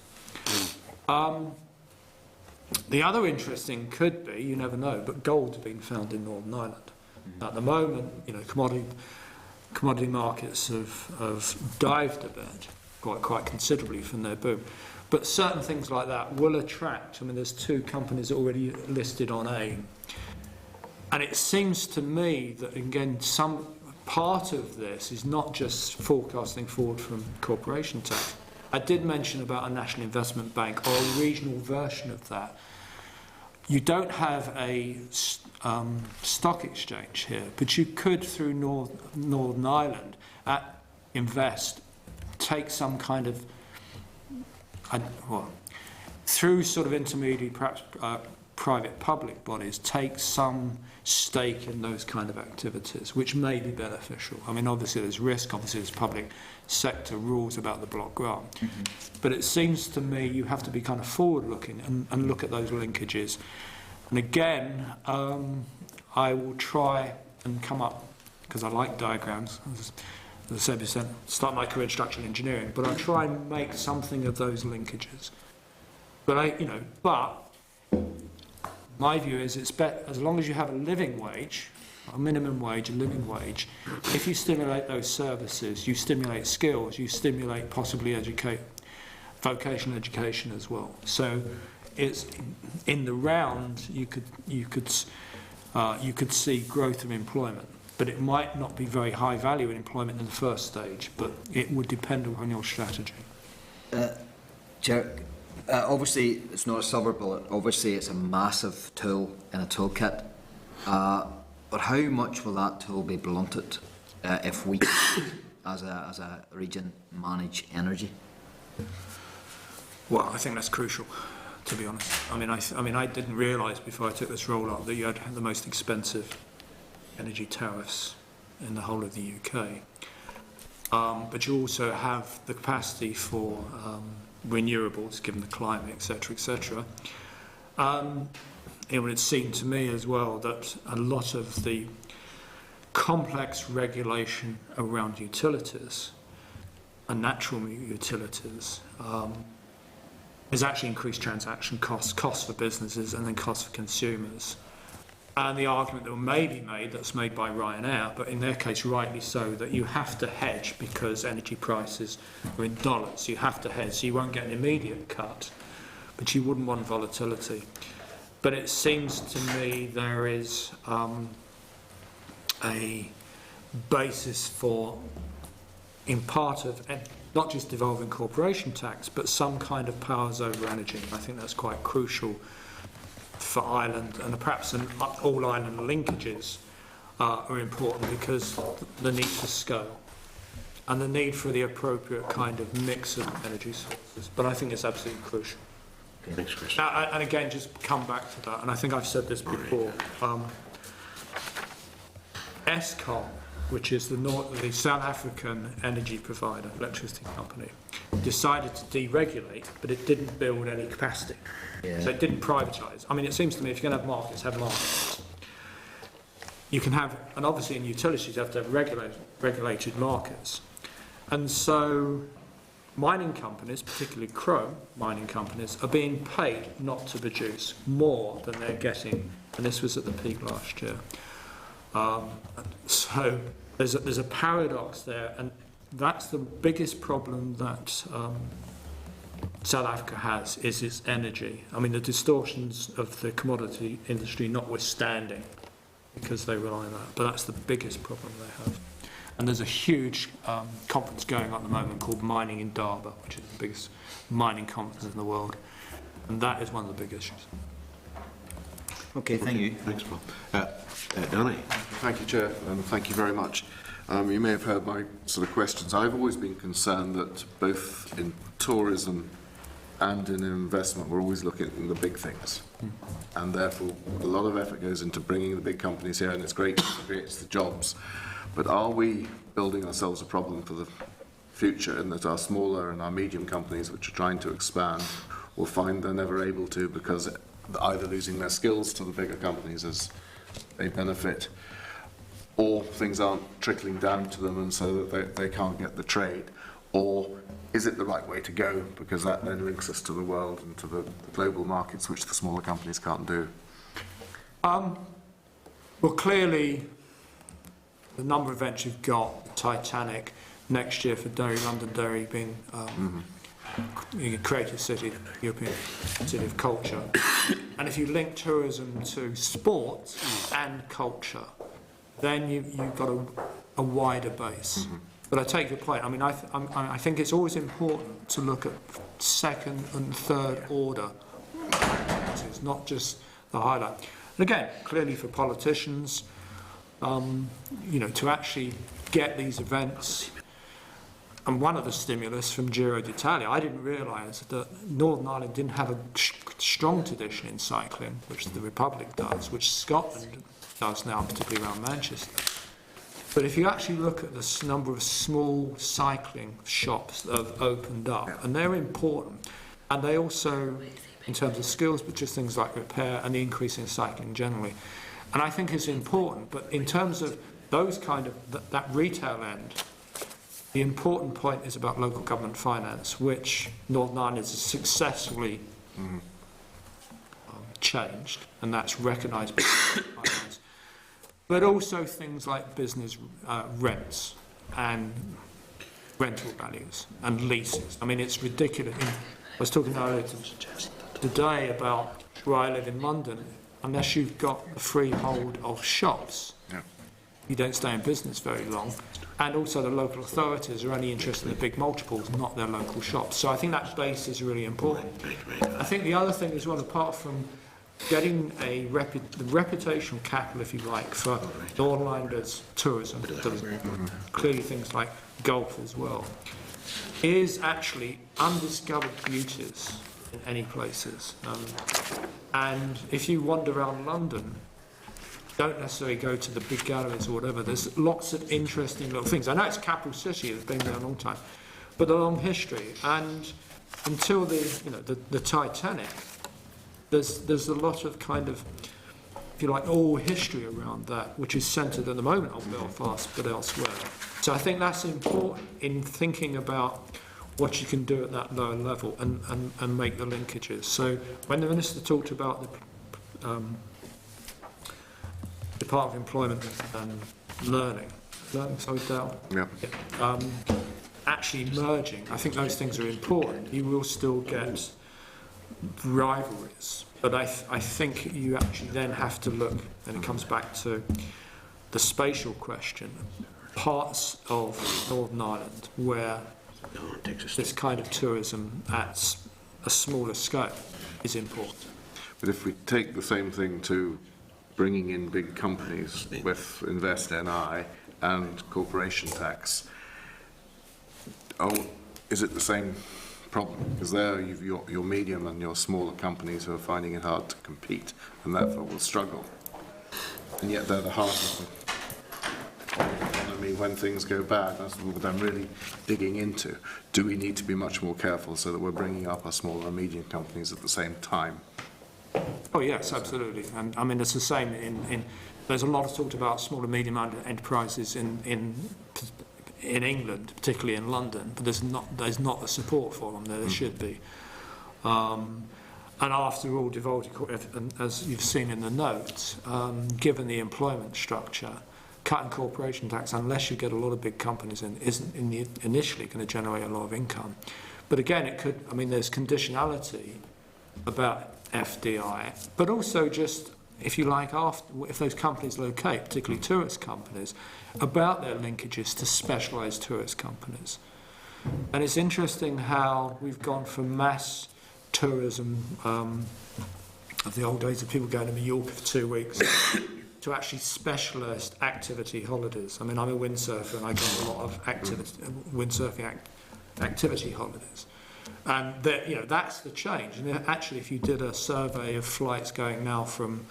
The other interesting could be, you never know, but gold's been found in Northern Ireland. At the moment, commodity markets have dived a bit, quite considerably from their boom. But certain things like that will attract. I mean, there's 2 companies already listed on AIM. And it seems to me that, again, some part of this is not just forecasting forward from corporation tax. I did mention about a national investment bank or a regional version of that. You don't have a stock exchange here, but you could, through Northern Ireland, Invest, take some kind of, through sort of intermediary, perhaps private-public bodies, take some stake in those kind of activities, which may be beneficial. I mean, obviously there's risk, obviously there's public sector rules about the block grant. But it seems to me you have to be kind of forward-looking and look at those linkages. And again, I will try and come up, because I like diagrams, as I said, I start my career in structural engineering, but I'll try and make something of those linkages. But my view is it's better, as long as you have a living wage, a minimum wage, a living wage, if you stimulate those services, you stimulate skills, you stimulate possibly vocational education as well. So it's in the round you could see growth of employment, but it might not be very high value in employment in the first stage, but it would depend on your strategy. Chair, obviously it's not a silver bullet. Obviously it's a massive tool in a toolkit. But how much will that tool be blunted if we, as a region, manage energy? Well, I think that's crucial, to be honest. I mean, I didn't realise before I took this role up that you had the most expensive energy tariffs in the whole of the UK. But you also have the capacity for renewables, given the climate, etc., etc. It would seem to me as well that a lot of the complex regulation around utilities and natural utilities has actually increased transaction costs for businesses and then costs for consumers. And the argument that may be made, that's made by Ryanair, but in their case rightly so, that you have to hedge because energy prices are in dollars. You have to hedge, so you won't get an immediate cut, but you wouldn't want volatility. But it seems to me there is a basis for, in part of, not just devolving corporation tax, but some kind of powers over energy. I think that's quite crucial for Ireland, and perhaps all Ireland linkages are important because the need for scale and the need for the appropriate kind of mix of energy sources. But I think it's absolutely crucial. Thanks, Chris. And again, just come back to that, and I think I've said this before. Eskom, which is the South African energy provider, electricity company, decided to deregulate, but it didn't build any capacity. Yeah. So it didn't privatise. I mean, it seems to me if you're going to have markets, have markets. You can have, and obviously in utilities you have to have regulated markets. And so mining companies, particularly chrome mining companies, are being paid not to produce more than they're getting, and this was at the peak last year. So there's a paradox there, and that's the biggest problem that South Africa has, is its energy. I mean, the distortions of the commodity industry notwithstanding, because they rely on that, but that's the biggest problem they have. And there's a huge conference going on at the moment called Mining in Durban, which is the biggest mining conference in the world, and that is one of the big issues. Okay, thank you. Thanks, Paul. Danny. Thank you, Chair, and thank you very much. You may have heard my sort of questions. I've always been concerned that both in tourism and in investment, we're always looking at the big things. And therefore, a lot of effort goes into bringing the big companies here, and it's great because it creates the jobs. But are we building ourselves a problem for the future in that our smaller and our medium companies, which are trying to expand, will find they're never able to because they're either losing their skills to the bigger companies as they benefit, or things aren't trickling down to them and so that they can't get the trade? Or is it the right way to go because that then links us to the world and to the global markets, which the smaller companies can't do? Well, clearly, the number of events you've got, the Titanic, next year for Derry, London Derry being Creative City, European City of Culture. And if you link tourism to sport and culture, then you've got a wider base. But I take your point. I mean, I think it's always important to look at second and third order. It's not just the highlight. And again, clearly for politicians, you know, to actually get these events. And one of the stimulus from Giro d'Italia, I didn't realise that Northern Ireland didn't have a strong tradition in cycling, which the Republic does, which Scotland does now, particularly around Manchester. But if you actually look at the number of small cycling shops that have opened up, and they're important, and they also, in terms of skills, but just things like repair and the increase in cycling generally. And I think it's important, but in terms of those kind of, that retail end, the important point is about local government finance, which Northern Ireland has successfully changed, and that's recognised by finance. But also things like business rents and rental values and leases. I mean, it's ridiculous. I was talking earlier today about where I live in London. Unless you've got the freehold of shops, you don't stay in business very long. And also the local authorities are only interested in the big multiples, not their local shops. So I think that base is really important. I think the other thing as well, apart from getting the reputational capital, if you like, for Northern Ireland's tourism, clearly things like golf as well, is actually undiscovered beauties in any places. And if you wander around London, don't necessarily go to the big galleries or whatever. There's lots of interesting little things. I know it's capital city, it's been there a long time, but a long history. And until the Titanic, there's a lot of kind of, if you like, oral history around that, which is centred at the moment on Belfast, but elsewhere. So I think that's important in thinking about what you can do at that lower level and make the linkages. So when the Minister talked about the Department of Employment and Learning, sorry, Dale? Yeah. Actually merging, I think those things are important. You will still get rivalries, but I think you actually then have to look, and it comes back to the spatial question, parts of Northern Ireland where this kind of tourism at a smaller scale is important. But if we take the same thing to bringing in big companies with Invest NI and corporation tax, is it the same problem? Because there you've your medium and your smaller companies who are finding it hard to compete and therefore will struggle. And yet they're the heart of the economy when things go bad. That's what I'm really digging into. Do we need to be much more careful so that we're bringing up our smaller and medium companies at the same time? Oh yes, absolutely. And I mean, it's the same in there's a lot of talk about small and medium enterprises in England, particularly in London, but there's not the support for them there should be. And after all, as you've seen in the notes, given the employment structure, cutting corporation tax, unless you get a lot of big companies in, isn't initially going to generate a lot of income. But again, it could. I mean, there's conditionality about FDI, but also just, if you like, if those companies locate, particularly tourist companies, about their linkages to specialised tourist companies. And it's interesting how we've gone from mass tourism of the old days of people going to Mallorca for 2 weeks to actually specialist activity holidays. I mean, I'm a windsurfer and I go on a lot of windsurfing activity holidays. And that, that's the change. And actually, if you did a survey of flights going now from,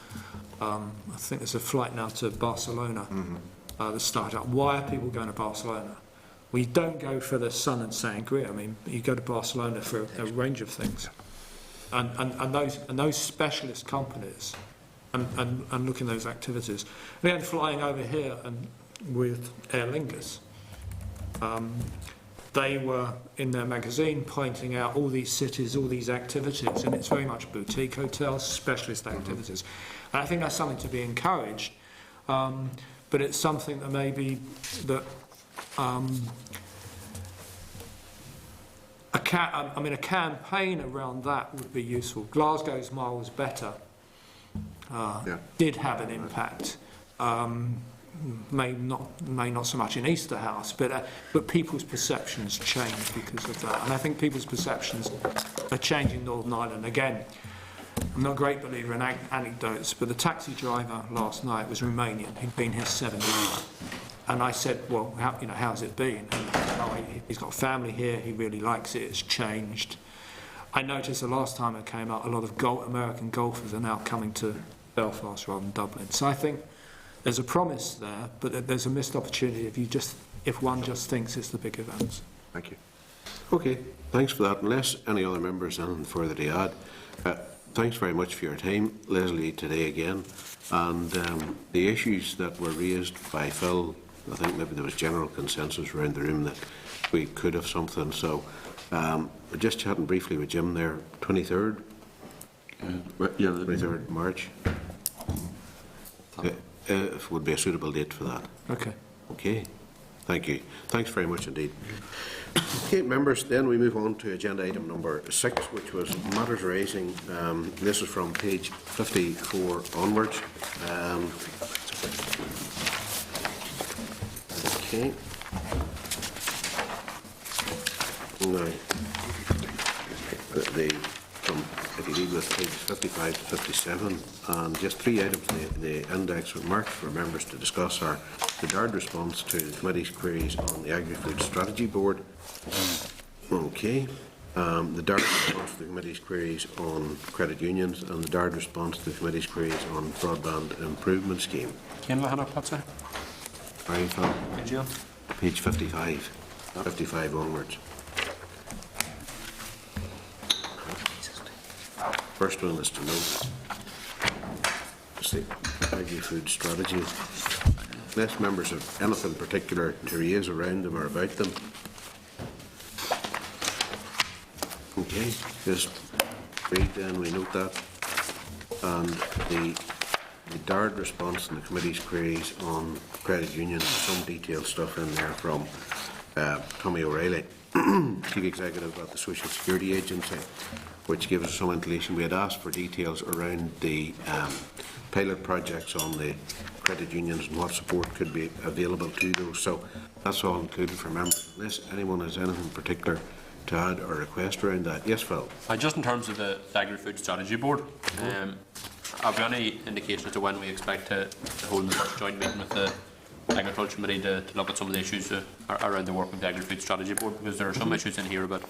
I think there's a flight now to Barcelona that started up. Why are people going to Barcelona? Well, you don't go for the sun and sangria. I mean, you go to Barcelona for a range of things. And those specialist companies and looking at those activities. And again, flying over here and with Aer Lingus, they were in their magazine pointing out all these cities, all these activities, and it's very much boutique hotels, specialist activities. And I think that's something to be encouraged, but it's something that maybe that a campaign around that would be useful. Glasgow's Mile was better, did have an impact. May not so much in Easterhouse, but people's perceptions change because of that, and I think people's perceptions are changing in Northern Ireland. Again, I'm not a great believer in anecdotes, but the taxi driver last night was Romanian. He'd been here 7 years, and I said, "Well, how's it been?" And he's got family here. He really likes it. It's changed. I noticed the last time I came out, a lot of American golfers are now coming to Belfast rather than Dublin. So I think there's a promise there, but there's a missed opportunity if one just thinks it's the big events. Thank you. Okay, thanks for that. Unless any other members have anything further to add, thanks very much for your time, Leslie, today again. And the issues that were raised by Phil, I think maybe there was general consensus around the room that we could have something. So just chatting briefly with Jim there, 23rd? 23rd March. Would be a suitable date for that. Okay. Okay. Thank you. Thanks very much indeed. Okay, members, then we move on to agenda item number 6, which was matters raising. This is from page 54 onwards. Okay. Now, if you read with pages 55 to 57, and just 3 items in the index with marked for members to discuss are the DARD response to the committee's queries on the Agri-Food Strategy Board. Okay. The DARD response to the committee's queries on credit unions, and the DARD response to the committee's queries on broadband improvement scheme. Ken Lahana, what's that? Brian Phil. Page 55. 55 onwards. First one is to note the Agri-Food Strategy. Unless members have anything particular to raise around them or about them. Okay, just read then, we note that. And the DARD response and the committee's queries on credit unions, some detailed stuff in there from Tommy O'Reilly, Chief Executive at the Social Security Agency, which gives us some inclination. We had asked for details around the pilot projects on the credit unions and what support could be available to those. So that's all included for members. Unless anyone has anything particular to add or request around that. Yes, Phil? Just in terms of the Agri-Food Strategy Board, have you any indication as to when we expect to hold the first joint meeting with the Agriculture Committee to look at some of the issues around the work of the Agri-Food Strategy Board? Because there are some issues in here about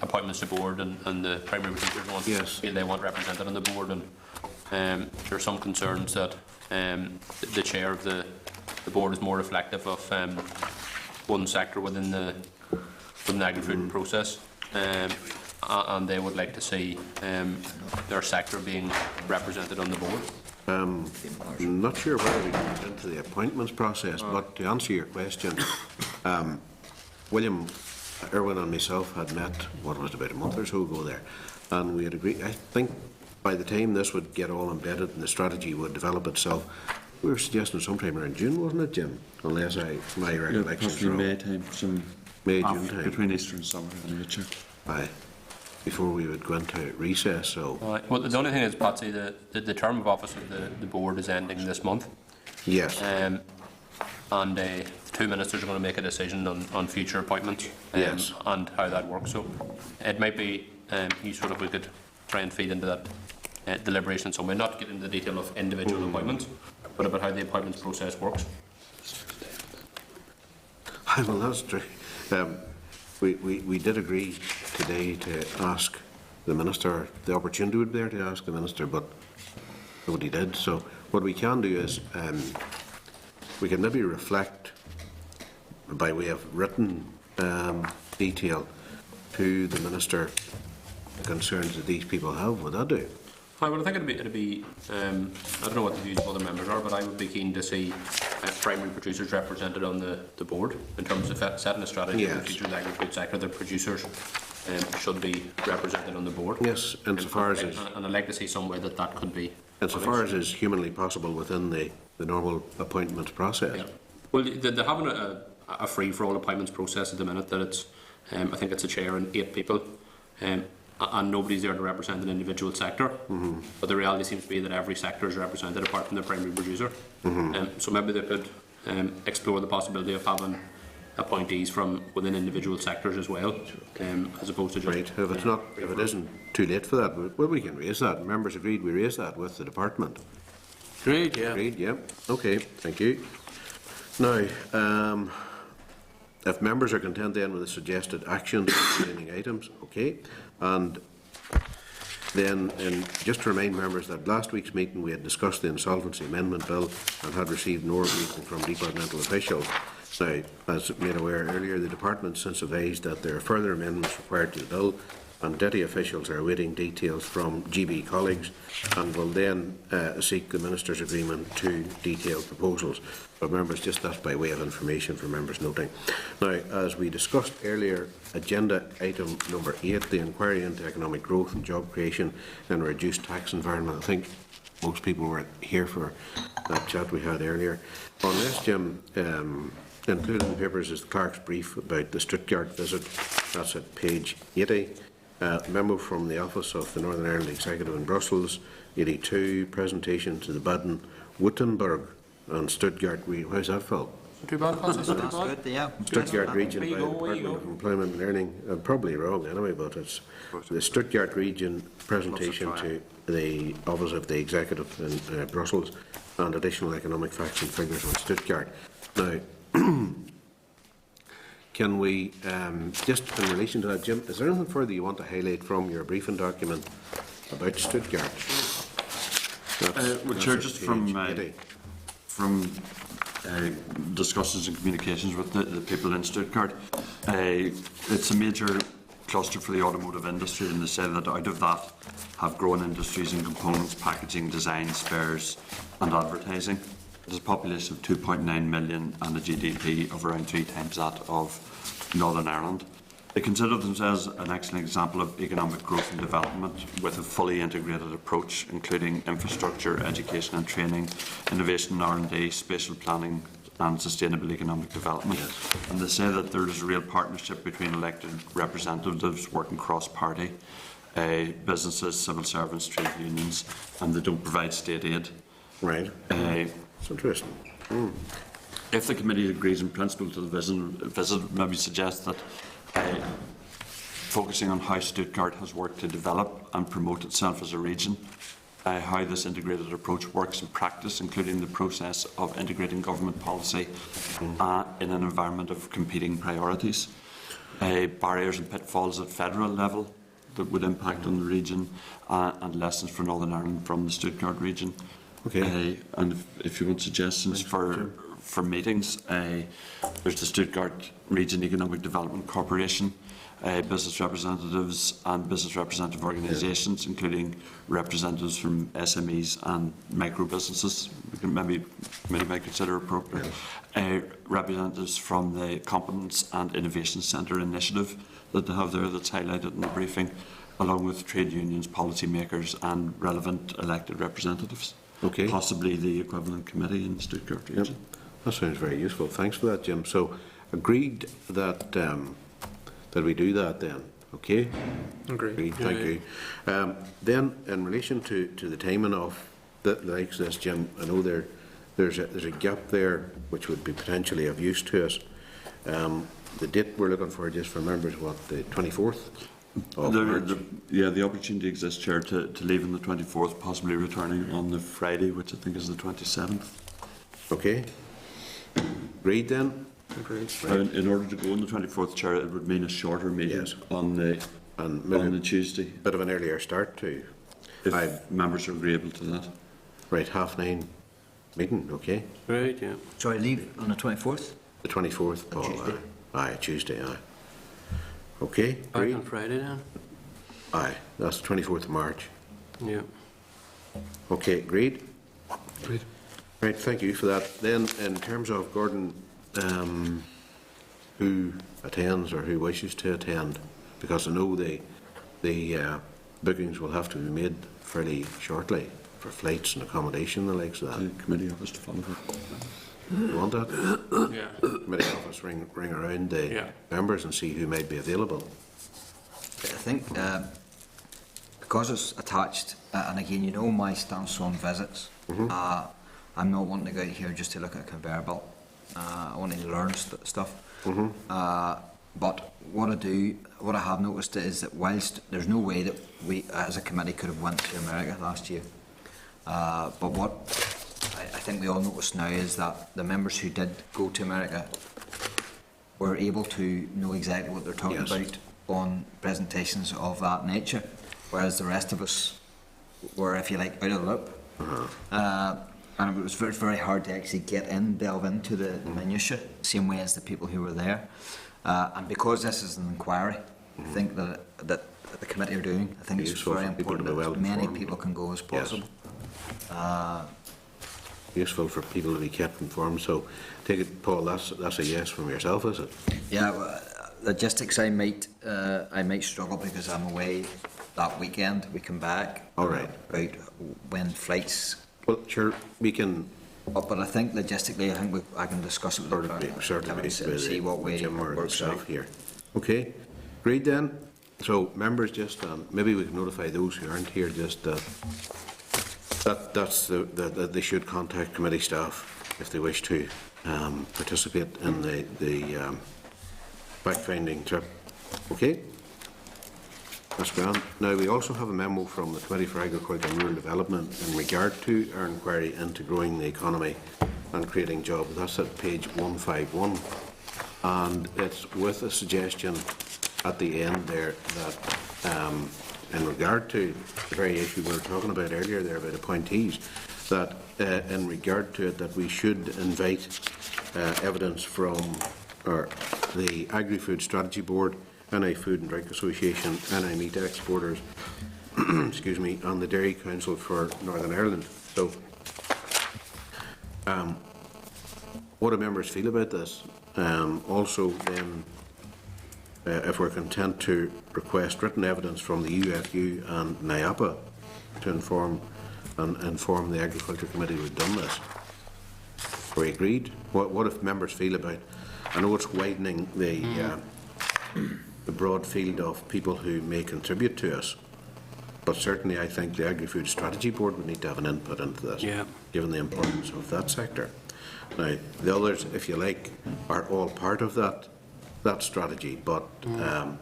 appointments to board and the primary teachers want they want represented on the board, and there are some concerns that the chair of the board is more reflective of one sector within the agri-food process, and they would like to see their sector being represented on the board. I'm not sure whether we can get into the appointments process, but to answer your question, William Irwin and myself had met, what was it, about a month or so ago there, and we had agreed, I think by the time this would get all embedded and the strategy would develop itself, we were suggesting sometime around June, wasn't it, Jim? Unless my recollection is wrong. May time, May, June time. Between Easter and summer, Aye. Before we would go into recess, so... Well, the only thing is, Patsy, the term of office of the board is ending this month. Yes. And the 2 ministers are going to make a decision on future appointments and how that works. So it might be useful if we could try and feed into that deliberation in some way, not get into the detail of individual appointments, but about how the appointments process works. Well, that's true. We did agree today to ask the Minister, the opportunity would be there to ask the Minister, but nobody did. So what we can do is we can maybe reflect by way of written detail to the Minister the concerns that these people have. Would that do? Well, I think it'd be I don't know what the views of other members are, but I would be keen to see primary producers represented on the board in terms of setting a strategy for the future of the agri-food sector. The producers should be represented on the board. Yes, insofar as and I'd like to see some way that could be. insofar as is humanly possible within the normal appointment process. Yeah. Well, they're having a free-for-all appointments process at the minute that it's, I think it's a chair and 8 people, and nobody's there to represent an individual sector. But the reality seems to be that every sector is represented apart from the primary producer. So maybe they could explore the possibility of having appointees from within individual sectors as well, as opposed to just... Right. If it isn't too late for that, well, we can raise that. Members agreed we raise that with the department. Great, yeah. Agreed, yeah. Okay, thank you. Now, if members are content then with the suggested actions remaining items, okay. And then, just to remind members that last week's meeting we had discussed the Insolvency Amendment Bill and had received no briefing from departmental officials. Now, as made aware earlier, the department since advised that there are further amendments required to the bill, and DETI officials are awaiting details from GB colleagues and will then seek the Minister's agreement to detailed proposals. But members, just that's by way of information for members noting. Now, as we discussed earlier, agenda item number 8, the inquiry into economic growth and job creation in a reduced tax environment. I think most people were here for that chat we had earlier. On this, Jim, included in the papers is the clerk's brief about the Stuttgart visit. That's at page 80. Memo from the Office of the Northern Ireland Executive in Brussels, 82, presentation to the Baden-Württemberg and Stuttgart. How's that, Phil? Too bad, That's good, yeah. Stuttgart region by the Department of Employment and Learning. I'm probably wrong anyway, but it's the Stuttgart region presentation to the Office of the Executive in Brussels and additional economic facts and figures on Stuttgart. Now, can we, just in relation to that, Jim, is there anything further you want to highlight from your briefing document about Stuttgart? Well, Chair, just from discussions and communications with the people in Stuttgart, it's a major cluster for the automotive industry, and they say that out of that have grown industries in components, packaging, design, spares and advertising. It has a population of 2.9 million and a GDP of around 3 times that of Northern Ireland. They consider themselves an excellent example of economic growth and development with a fully integrated approach, including infrastructure, education and training, innovation and R&D, spatial planning and sustainable economic development. And they say that there is a real partnership between elected representatives working cross-party, businesses, civil servants, trade unions, and they don't provide state aid. Right. It's interesting. If the committee agrees in principle to the visit, maybe suggest that focusing on how Stuttgart has worked to develop and promote itself as a region, how this integrated approach works in practice, including the process of integrating government policy in an environment of competing priorities, barriers and pitfalls at federal level that would impact on the region, and lessons for Northern Ireland from the Stuttgart region. Okay. And if you want suggestions for meetings, there's the Stuttgart Region Economic Development Corporation, business representatives and business representative organisations, including representatives from SMEs and micro businesses. We can maybe might consider appropriate. Representatives from the Competence and Innovation Centre initiative that they have there, that's highlighted in the briefing, along with trade unions, policy makers and relevant elected representatives. Okay. Possibly the equivalent committee in the Stuttgart region. Yep. That sounds very useful. Thanks for that, Jim. So, agreed that that we do that then. Okay. Agreed. Thank you. Then, in relation to the timing of the likes of this, Jim, I know there's a gap there which would be potentially of use to us. The date we're looking for, just for members, what, the 24th? The opportunity exists, Chair, to leave on the 24th, possibly returning on the Friday, which I think is the 27th. Okay. Agreed then. In order to go on the 24th, Chair, it would mean a shorter meeting Yes. on the Tuesday, Bit of an earlier start too. if members are agreeable to that. Right, 9:30 meeting, okay? Right, yeah. Sorry, leave on the 24th? The 24th, Paul. Tuesday. Aye, Tuesday, aye. Okay, Back agreed? on Friday then? Aye, that's the 24th of March. Yeah. Okay, agreed? Agreed. Right, thank you for that. Then, in terms of, Gordon, who attends or who wishes to attend, because I know the bookings will have to be made fairly shortly for flights and accommodation and the likes of that. The committee office to follow that. You want that? Yeah. Committee office ring around the Yeah. members and see who might be available. I think because it's attached, and again, you know my stance on visits, I'm not wanting to go out here just to look at a conveyor belt. I want to learn stuff. But what I have noticed is that whilst there's no way that we as a committee could have went to America last year, but what I think we all notice now is that the members who did go to America were able to know exactly what they're talking Yes. about on presentations of that nature, whereas the rest of us were, if you like, out of the loop. And it was very, very hard to actually delve into the minutiae, same way as the people who were there. And because this is an inquiry, I think that the committee are doing, I think it's Useful very for people to important be that well as many informed. people can go as Yes. possible. Useful for people to be kept informed. So, take it, Paul. That's a yes from yourself, is it? Yeah, well, logistics I might struggle because I'm away that weekend. We come back. All right. About when flights. Well, sure, we can But I think logistically, I can discuss it with the certainly see what way Jim or works out. staff here. Okay, agreed then. So members, just maybe we can notify those who aren't here. Just that's that they should contact committee staff if they wish to participate in the fact-finding trip. Okay. That's grand. Now, we also have a memo from the Committee for Agriculture and Rural Development in regard to our inquiry into growing the economy and creating jobs. That's at page 151. And it's with a suggestion at the end there that in regard to the very issue we were talking about earlier there about appointees, that in regard to it that we should invite evidence from the Agri-Food Strategy Board, NI Food and Drink Association, NI Meat Exporters, excuse me, and the Dairy Council for Northern Ireland. So, what do members feel about this? Also, then, if we're content to request written evidence from the UFU and NIAPA to inform the Agriculture Committee we've done this. Are we agreed? What if members feel about? I know it's widening the broad field of people who may contribute to us, but certainly I think the Agri-Food Strategy Board would need to have an input into this, given the importance of that sector. Now, the others, if you like, are all part of that strategy, but what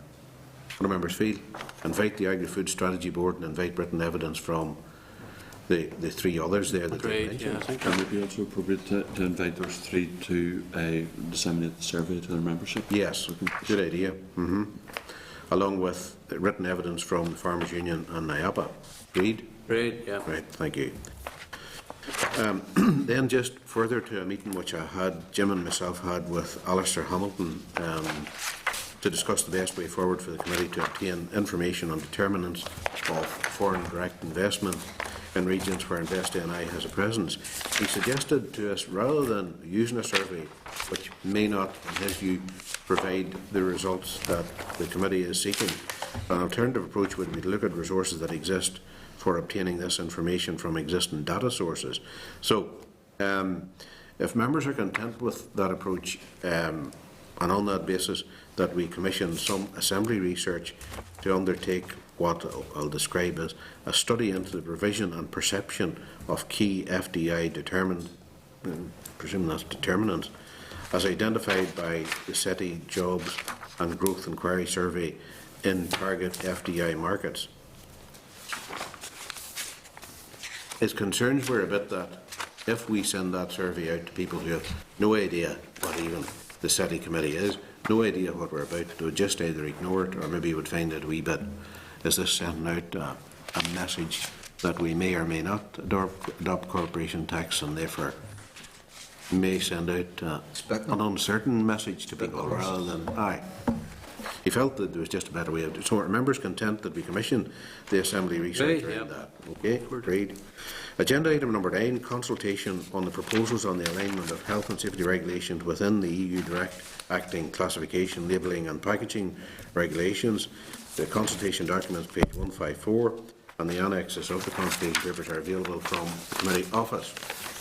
do members feel? Invite the Agri-Food Strategy Board and invite written evidence from the three others there that they mentioned. Yeah, I think Can it be also appropriate to invite those three to disseminate the survey to their membership? Yes, good idea. Along with written evidence from the Farmers Union and NIAPA. Agreed? Great, yeah. Right, thank you. Then just further to a meeting which Jim and myself had with Alistair Hamilton to discuss the best way forward for the committee to obtain information on determinants of foreign direct investment in regions where InvestNI has a presence. He suggested to us, rather than using a survey which may not, in his view, provide the results that the committee is seeking, an alternative approach would be to look at resources that exist for obtaining this information from existing data sources. So, if members are content with that approach, and on that basis that we commission some assembly research to undertake what I'll describe as a study into the provision and perception of key FDI presume that's determinants, as identified by the SETI Jobs and Growth Inquiry Survey in target FDI markets. His concerns were a bit that if we send that survey out to people who have no idea what even the city committee is. No idea what we're about. They would just either ignore it or maybe would find it a wee bit, is this sending out a message that we may or may not adopt corporation tax, and therefore may send out an uncertain message to people rather than aye. He felt that there was just a better way of doing it. So are members content that we commission the Assembly research around that? Okay, agreed. Agenda item number 9, consultation on the proposals on the alignment of health and safety regulations within the EU Direct Acting Classification, Labelling and Packaging Regulations. The consultation documents, page 154, and the annexes of the consultation papers are available from the committee office.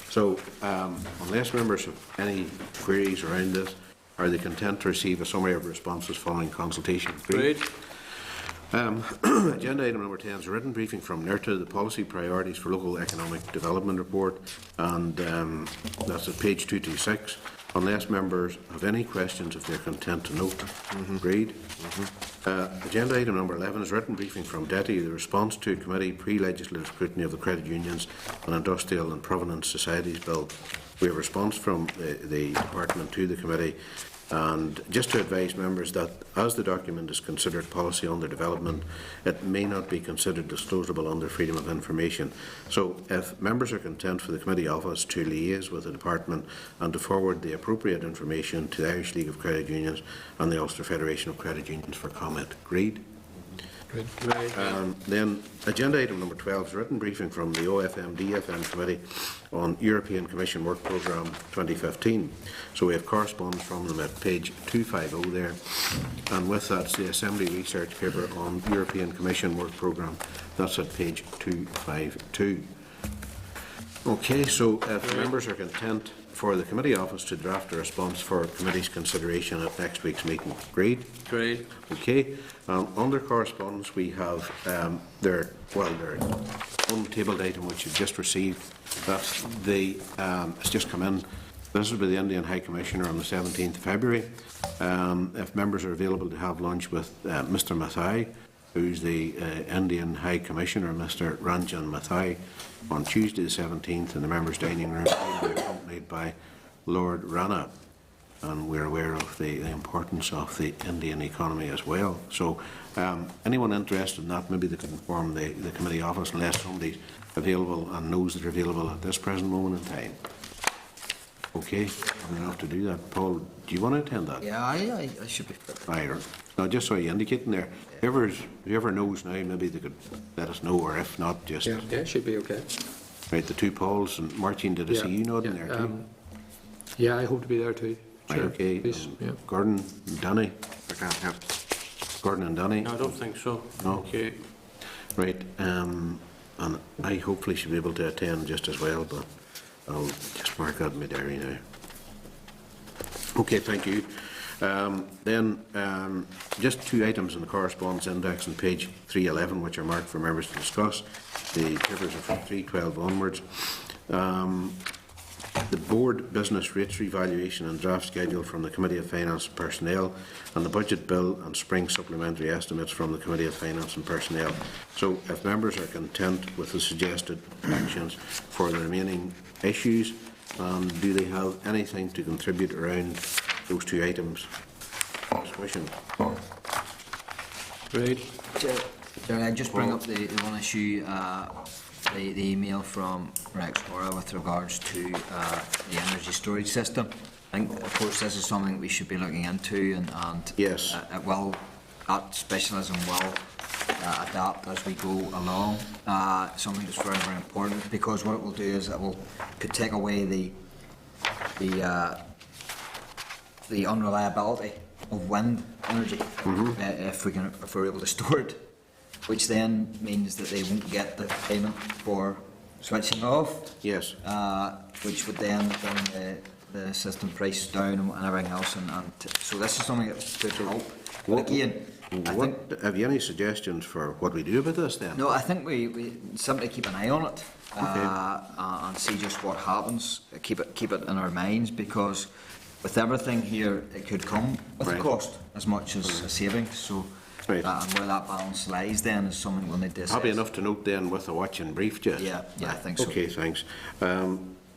So, unless members have any queries around this, are they content to receive a summary of responses following consultation? Great. Agenda item number 10 is a written briefing from NERTA, the Policy Priorities for Local Economic Development Report, and that's at page 226. Unless members have any questions, if they're content to note. Agreed. Agenda item number 11 is a written briefing from DETI, the response to committee pre-legislative scrutiny of the Credit Unions and Industrial and Provenance Societies Bill. We have a response from the department to the committee, and just to advise members that as the document is considered policy under development, it may not be considered disclosable under freedom of information. So if members are content for the committee office to liaise with the department and to forward the appropriate information to the Irish League of Credit Unions and the Ulster Federation of Credit Unions for comment. Agreed? Then agenda item number 12 is a written briefing from the OFM-DFM Committee on European Commission Work Programme 2015. So we have correspondence from them at page 250 there, and with that's the Assembly research paper on European Commission Work Programme. That's at page 252. Okay, so if members are content for the committee office to draft a response for committee's consideration at next week's meeting. Agreed? Great. Okay. Under correspondence, we have their untabled item which you've just received. That's the it's just come in. This is by the Indian High Commissioner on the 17th of February. If members are available to have lunch with Mr. Mathai, who's the Indian High Commissioner, Mr. Ranjan Mathai, on Tuesday the 17th in the members' dining room, will be accompanied by Lord Rana. And we're aware of the importance of the Indian economy as well. So anyone interested in that, maybe they could inform the committee office unless somebody's available and knows that they're available at this present moment in time. Okay, I'm going to have to do that. Paul, do you want to attend that? Yeah, I should be fit. Aye, no, just so you indicate in there. Whoever knows now, maybe they could let us know, or if not, just... Yeah, should be okay. Right, the two Pauls, and Martin, did I see you nodding there too? Yeah, I hope to be there too. Right, okay. Please, yeah. Gordon and Danny? I can't help. Gordon and Danny? No, I don't think so. No? Okay. Right, and I hopefully should be able to attend just as well, but I'll just mark that in my diary now. Okay, thank you. Then, just two items in the correspondence index on page 311, which are marked for members to discuss. The papers are from 312 onwards. The board business rates revaluation and draft schedule from the Committee of Finance and Personnel, and the budget bill and spring supplementary estimates from the Committee of Finance and Personnel. So if members are content with the suggested actions for the remaining issues, do they have anything to contribute around those two items? Discussion. Great. Jerry, I just bring up the one issue, the email from Rex Hora with regards to the energy storage system. I think, of course, this is something that we should be looking into, and yes, that specialism will adapt as we go along. Something that's very, very important, because what it will do is could take away the unreliability of wind energy if we're able to store it, which then means that they won't get the payment for switching off. Yes. Which would then bring the system price down and everything else, so this is something that could help. But again, have you any suggestions for what we do about this then? No, I think we simply keep an eye on it, and see just what happens. Keep it in our minds, because with everything here, it could come with a cost as much as a savings. So, and where that balance lies then is something we'll need to assess. Happy enough to note then with a watch and brief, Jess? Yeah, I think so. Okay, thanks.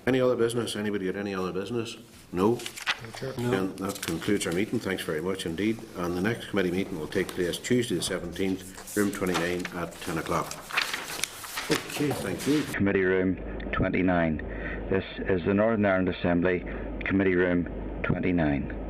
Any other business? Anybody got any other business? No? And that concludes our meeting. Thanks very much indeed. And the next committee meeting will take place Tuesday the 17th, room 29 at 10 o'clock. Okay, thank you. Committee Room 29. This is the Northern Ireland Assembly, Committee Room 29.